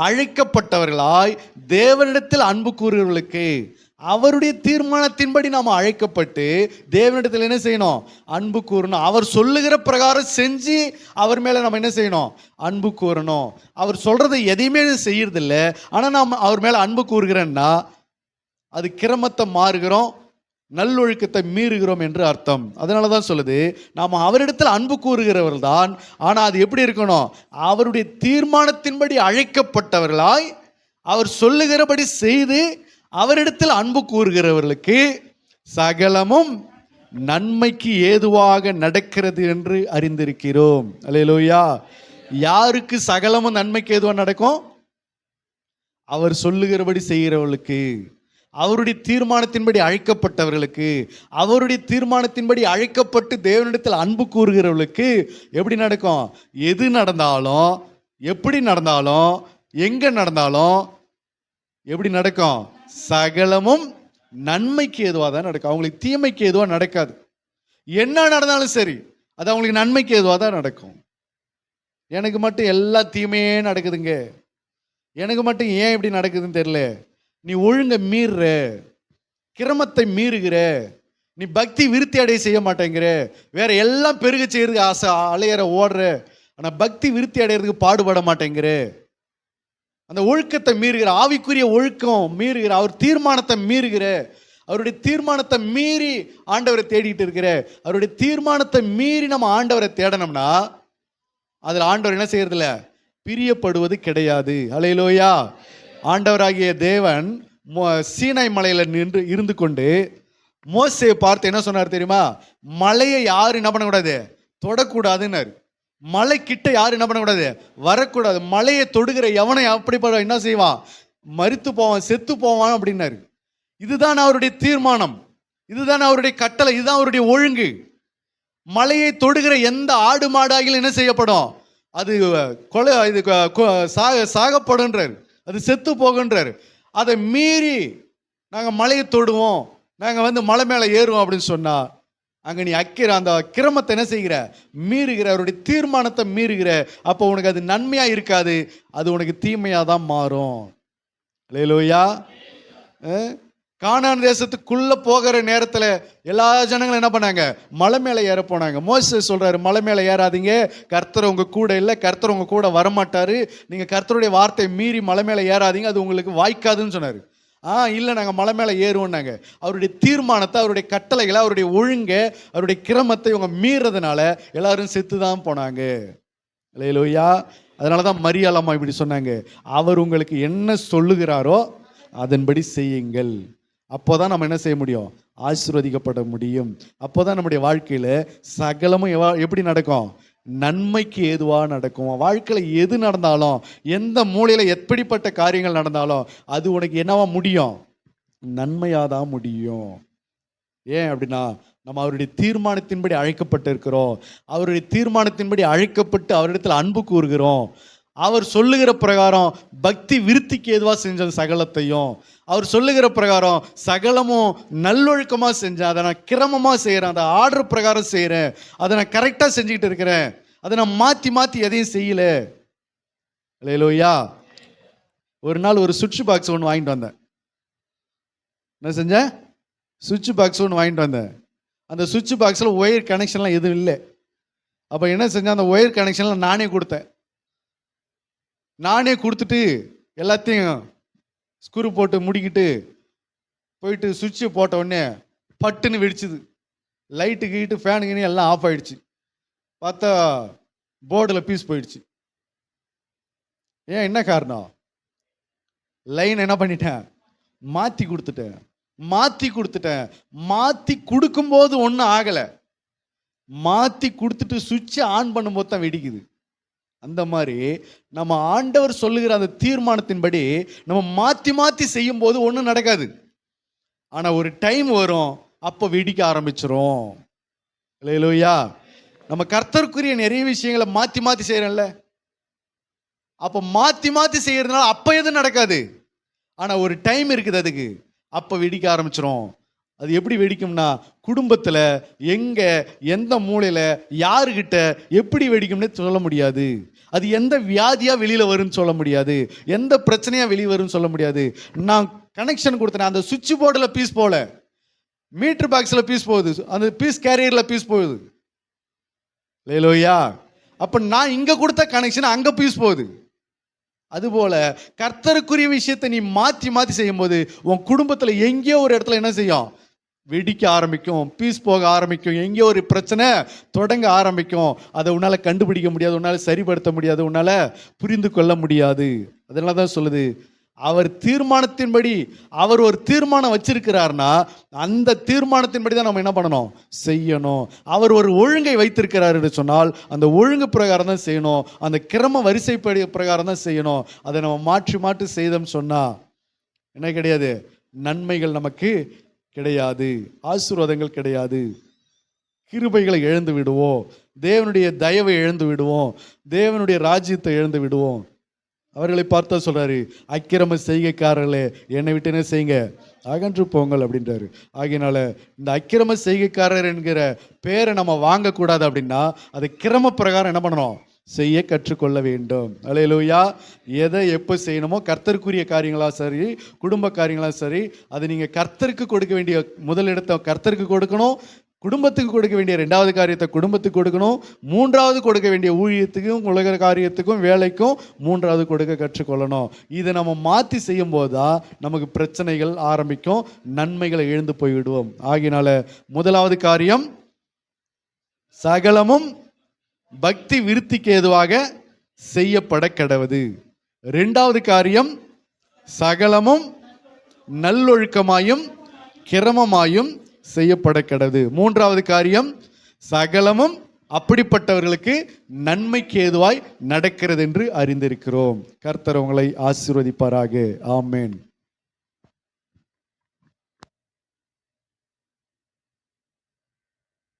[SPEAKER 2] அழைக்கப்பட்டவர்களாய் தேவனிடத்தில் அன்பு கூறுகிறவர்களுக்கு, அவருடைய தீர்மானத்தின்படி நாம் அழைக்கப்பட்டு தேவனிடத்தில் என்ன செய்யணும்? அன்பு கூறணும். அவர் சொல்லுகிற பிரகாரம் செஞ்சு அவர் மேல நம்ம என்ன செய்யணும்? அன்பு கூறணும். அவர் சொல்றதை எதையுமே செய்யறதில்லை, ஆனா நாம் அவர் மேல அன்பு கூறுகிறோன்னா அது கிரமத்தை மாறுகிறோம், நல்லொழுக்கத்தை மீறுகிறோம் என்று அர்த்தம். அதனால தான் சொல்லுது, நாம் அவரிடத்தில் அன்பு கூறுகிறவர்கள் தான். ஆனால் அது எப்படி இருக்கணும்? அவருடைய தீர்மானத்தின்படி அழைக்கப்பட்டவர்களாய் அவர் சொல்லுகிறபடி செய்து அவரிடத்தில் அன்பு கூறுகிறவர்களுக்கு சகலமும் நன்மைக்கு ஏதுவாக நடக்கிறது என்று அறிந்திருக்கிறோம். அல்லேலூயா. யாருக்கு சகலமும் நன்மைக்கு ஏதுவாக நடக்கும்? அவர் சொல்லுகிறபடி செய்கிறவர்களுக்கு, அவருடைய தீர்மானத்தின்படி அழைக்கப்பட்டவர்களுக்கு, அவருடைய தீர்மானத்தின்படி அழைக்கப்பட்டு தேவனிடத்தில் அன்பு கூறுகிறவர்களுக்கு எப்படி நடக்கும்? எது நடந்தாலும், எப்படி நடந்தாலும், எங்க நடந்தாலும் எப்படி நடக்கும்? சகலமும் நன்மைக்கு ஏதுவாக தான் நடக்கும். அவங்களுக்கு தீமைக்கு ஏதுவாக நடக்காது. என்ன நடந்தாலும் சரி, அது அவங்களுக்கு நன்மைக்கு ஏதுவாக தான் நடக்கும். எனக்கு மட்டும் எல்லா தீமையே நடக்குதுங்க, எனக்கு மட்டும் ஏன் இப்படி நடக்குதுன்னு தெரியல. நீ ஒழுங்க மீறுற, கிரமத்தை மீறுகிற, நீ பக்தி விருத்தி அடைய செய்ய மாட்டேங்கிற, வேற எல்லாம் பெருக செய்யறதுக்கு ஆசை அலையற ஓடுற, ஆனால் பக்தி விருத்தி அடைகிறதுக்கு பாடுபட மாட்டேங்கிற, அந்த ஒழுக்கத்தை மீறுகிற, ஆவிக்குரிய ஒழுக்கம் மீறுகிற, அவர் தீர்மானத்தை மீறுகிற, அவருடைய தீர்மானத்தை மீறி ஆண்டவரை தேடிட்டு இருக்கிற, அவருடைய தீர்மானத்தை மீறி நம்ம ஆண்டவரை தேடணும்னா அதில் ஆண்டவர் என்ன செய்யறதில்ல? பிரியப்படுவது கிடையாது. அல்லேலூயா. ஆண்டவராகிய தேவன் சீனாய் மலையில நின்று இருந்து கொண்டு மோசேயை பார்த்து என்ன சொன்னார் தெரியுமா? மலையை யாரும் என்ன பண்ணக்கூடாது? தொடக்கூடாதுன்னாரு. மலை கிட்ட யாரும் என்ன பண்ணக்கூடாது? வரக்கூடாது. மலையை தொடுகிற எவனை அப்படிப்பட்ட என்ன செய்வான்? மரித்து போவான், செத்து போவான் அப்படின்னாரு. இதுதான் அவருடைய தீர்மானம், இதுதான் அவருடைய கட்டளை, இதுதான் அவருடைய ஒழுங்கு. மலையை தொடுகிற எந்த ஆடு மாடாகிலும் என்ன செய்யப்படும்? அது கொலை, இது சாகப்படுன்றார், அது செத்து போகுன்றார். அதை மீறி நாங்கள் மலையை தொடுவோம், நாங்கள் மலை மேலே ஏறுவோம் அப்படின்னு சொன்னா அங்கே நீ அந்த கிரமத்தை என்ன செய்கிற? மீறுகிற, அவருடைய தீர்மானத்தை மீறுகிற. அப்போ உனக்கு அது நன்மையாக இருக்காது, அது உனக்கு தீமையாக தான் மாறும். அல்லேலூயா. கானான் தேசத்துக்குள்ள போகிற நேரத்தில் எல்லா ஜனங்களும் என்ன பண்ணாங்க? மலை மேலே ஏற போனாங்க. மோசே சொல்றாரு, மலை மேலே ஏறாதீங்க, கர்த்தர் உங்க கூட இல்லை, கர்த்தர் உங்க கூட வரமாட்டாரு, நீங்க கர்த்தருடைய வார்த்தையை மீறி மலை மேலே ஏறாதீங்க, அது உங்களுக்கு வாய்க்காதுன்னு சொன்னாரு. இல்லை, நாங்கள் மலை மேலே ஏறுவோம்னாங்க. அவருடைய தீர்மானத்தை, அவருடைய கட்டளைகளை, அவருடைய ஒழுங்கை, அவருடைய கிரமத்தை இவங்க மீறதுனால எல்லாரும் செத்து தான் போனாங்க. அல்லேலூயா. அதனால தான் மரியாள் அம்மா இப்படி சொன்னாங்க, அவர் உங்களுக்கு என்ன சொல்லுகிறாரோ அதன்படி செய்யுங்கள். அப்போதான் நம்ம என்ன செய்ய முடியும்? ஆசீர்வதிக்கப்பட முடியும். அப்போதான் நம்முடைய வாழ்க்கையில சகலமும் எப்படி நடக்கும்? நன்மைக்கு ஏதுவாக நடக்கும். வாழ்க்கையில் எது நடந்தாலும், எந்த மூலையில எப்படிப்பட்ட காரியங்கள் நடந்தாலும் அது உனக்கு என்னவா முடியும்? நன்மையாதான் முடியும். ஏன் அப்படின்னா நம்ம அவருடைய தீர்மானத்தின்படி அழைக்கப்பட்டு இருக்கிறோம். அவருடைய தீர்மானத்தின்படி அழைக்கப்பட்டு அவரிடத்தில் அன்பு கூறுகிறோம். அவர் சொல்லுகிற பிரகாரம் பக்தி விருத்திக்கு ஏதுவா செஞ்ச சகலத்தையும், அவர் சொல்லுகிற பிரகாரம் சகலமும் நல்லொழுக்கமாக செஞ்சேன், அதை நான் கிரமமாக செய்கிறேன், அதை ஆர்டர் பிரகாரம் செய்கிறேன், அதை நான் கரெக்டாக செஞ்சுக்கிட்டு இருக்கிறேன், அதை நான் மாற்றி மாற்றி எதையும் செய்யல. அல்லேலூயா. ஒரு நாள் ஒரு சுவிட்ச் பாக்ஸ் ஒன்று வாங்கிட்டு வந்தேன். என்ன செஞ்சேன்? சுவிட்ச் பாக்ஸ் ஒன்று வாங்கிட்டு வந்தேன். அந்த சுவிட்ச் பாக்ஸில் ஒயர் கனெக்ஷன்லாம் எதுவும் இல்லை. அப்போ என்ன செஞ்சேன்? அந்த ஒயர் கனெக்ஷன்லாம் நானே கொடுத்தேன். நானே கொடுத்துட்டு எல்லாத்தையும் ஸ்க்ரூ போட்டு முடிக்கிட்டு போயிட்டு சுவிட்சு போட்ட உடனே பட்டுன்னு வெடிச்சுது. லைட்டு கீட்டு ஃபேனுக்குன்னு எல்லாம் ஆஃப் ஆயிடுச்சு. பார்த்தா போர்டில் பீஸ் போயிடுச்சு. ஏன், என்ன காரணம்? லைன் என்ன பண்ணிட்டேன்? மாற்றி கொடுத்துட்டேன். மாற்றி கொடுக்கும்போது ஒன்றும் ஆகலை, மாற்றி கொடுத்துட்டு சுவிட்சை ஆன் பண்ணும்போது தான் வெடிக்குது. அந்த மாதிரி நம்ம ஆண்டவர் சொல்லுகிற அந்த தீர்மானத்தின்படி நம்ம மாற்றி மாற்றி செய்யும் போது ஒன்றும் நடக்காது. ஆனால் ஒரு டைம் வரும், அப்போ வெடிக்க ஆரம்பிச்சிரும். அல்லேலூயா. நம்ம கர்த்தருக்குரிய நிறைய விஷயங்களை மாற்றி மாற்றி செய்கிறோம்ல, அப்போ மாற்றி மாற்றி செய்கிறதுனால அப்போ எதுவும் நடக்காது. ஆனால் ஒரு டைம் இருக்குது அதுக்கு, அப்போ வெடிக்க ஆரம்பிச்சிரும். அது எப்படி வெடிக்கும்னா, குடும்பத்தில் எங்கே, எந்த மூலையில், யாருக்கிட்ட எப்படி வெடிக்கும்னே சொல்ல முடியாது. அது எந்த வியாதியாக வெளியில் வரும்னு சொல்ல முடியாது, எந்த பிரச்சனையாக வெளியே வரும்னு சொல்ல முடியாது. நான் கனெக்ஷன் கொடுத்தேன், அந்த சுவிட்ச் போர்டில் பீஸ் போகல, மீட்டர் பாக்ஸில் பீஸ் போகுது, அந்த பீஸ் கேரியரில் பீஸ் போகுது. அல்லேலூயா. அப்போ நான் இங்கே கொடுத்த கனெக்ஷன் அங்கே பீஸ் போகுது. அதுபோல கர்த்தருக்குரிய விஷயத்தை நீ மாற்றி மாற்றி செய்யும்போது உன் குடும்பத்தில் எங்கேயோ ஒரு இடத்துல என்ன செய்யும்? வெடிக்க ஆரம்பிக்கும், பீஸ் போக ஆரம்பிக்கும், எங்கேயோ ஒரு பிரச்சனை தொடங்க ஆரம்பிக்கும். அதை உன்னால கண்டுபிடிக்க முடியாது, உன்னால சரிப்படுத்த முடியாது, உன்னால புரிந்து கொள்ள முடியாது. அதனால தான் சொல்லுது, அவர் தீர்மானத்தின்படி, அவர் ஒரு தீர்மானம் வச்சிருக்கிறார்னா அந்த தீர்மானத்தின்படி தான் நம்ம என்ன பண்ணணும், செய்யணும். அவர் ஒரு ஒழுங்கை வைத்திருக்கிறார் என்று சொன்னால் அந்த ஒழுங்கு பிரகாரம் தான் செய்யணும், அந்த கிரம வரிசைப்படி பிரகாரம் தான் செய்யணும். அதை நம்ம மாற்றி மாற்றி செய்தோம் சொன்னா என்ன கிடையாது, நன்மைகள் நமக்கு கிடையாது, ஆசீர்வாதங்கள் கிடையாது. கிருபைகளை இழந்து விடுவோம், தேவனுடைய தயவை இழந்து விடுவோம், தேவனுடைய ராஜ்யத்தை இழந்து விடுவோம். அவர்களை பார்த்தா சொல்றாரு, அக்கிரம செய்கைக்காரர்களே என்னை விட்டு என்ன செய்யுங்க, அகன்று போங்கள் அப்படின்றாரு. ஆகையினால இந்த அக்கிரம செய்கைக்காரர் என்கிற பேரை நம்ம வாங்கக்கூடாது. அப்படின்னா அது கிரம பிரகாரம் என்ன பண்ணணும், செய்ய கற்றுக்கொள்ள வேண்டும். அல்லேலூயா. எதை எப்போ செய்யணுமோ, கர்த்தருக்குரிய காரியங்களா சரி, குடும்ப காரியங்களா சரி, அது நீங்கள் கர்த்தருக்கு கொடுக்க வேண்டிய முதலிடத்தை கர்த்தருக்கு கொடுக்கணும், குடும்பத்துக்கு கொடுக்க வேண்டிய ரெண்டாவது காரியத்தை குடும்பத்துக்கு கொடுக்கணும், மூன்றாவது கொடுக்க வேண்டிய ஊழியத்துக்கும் உலக காரியத்துக்கும் வேலைக்கும் மூன்றாவது கொடுக்க கற்றுக்கொள்ளணும். இதை நம்ம மாற்றி செய்யும் போது தான் நமக்கு பிரச்சனைகள் ஆரம்பிக்கும், நன்மைகளை இழந்து போய்விடுவோம். ஆகினால முதலாவது காரியம் சகலமும் பக்தி விருத்திக்கு ஏதுவாக செய்யப்பட கடவது. இரண்டாவது காரியம் சகலமும் நல்லொழுக்கமாயும் கிரமமாயும் செய்யப்பட கடவுது. மூன்றாவது காரியம் சகலமும் அப்படிப்பட்டவர்களுக்கு நன்மைக்கு ஏதுவாய் நடக்கிறது என்று அறிந்திருக்கிறோம். கர்த்தர் உங்களை ஆசீர்வதிப்பாராக. ஆமென்.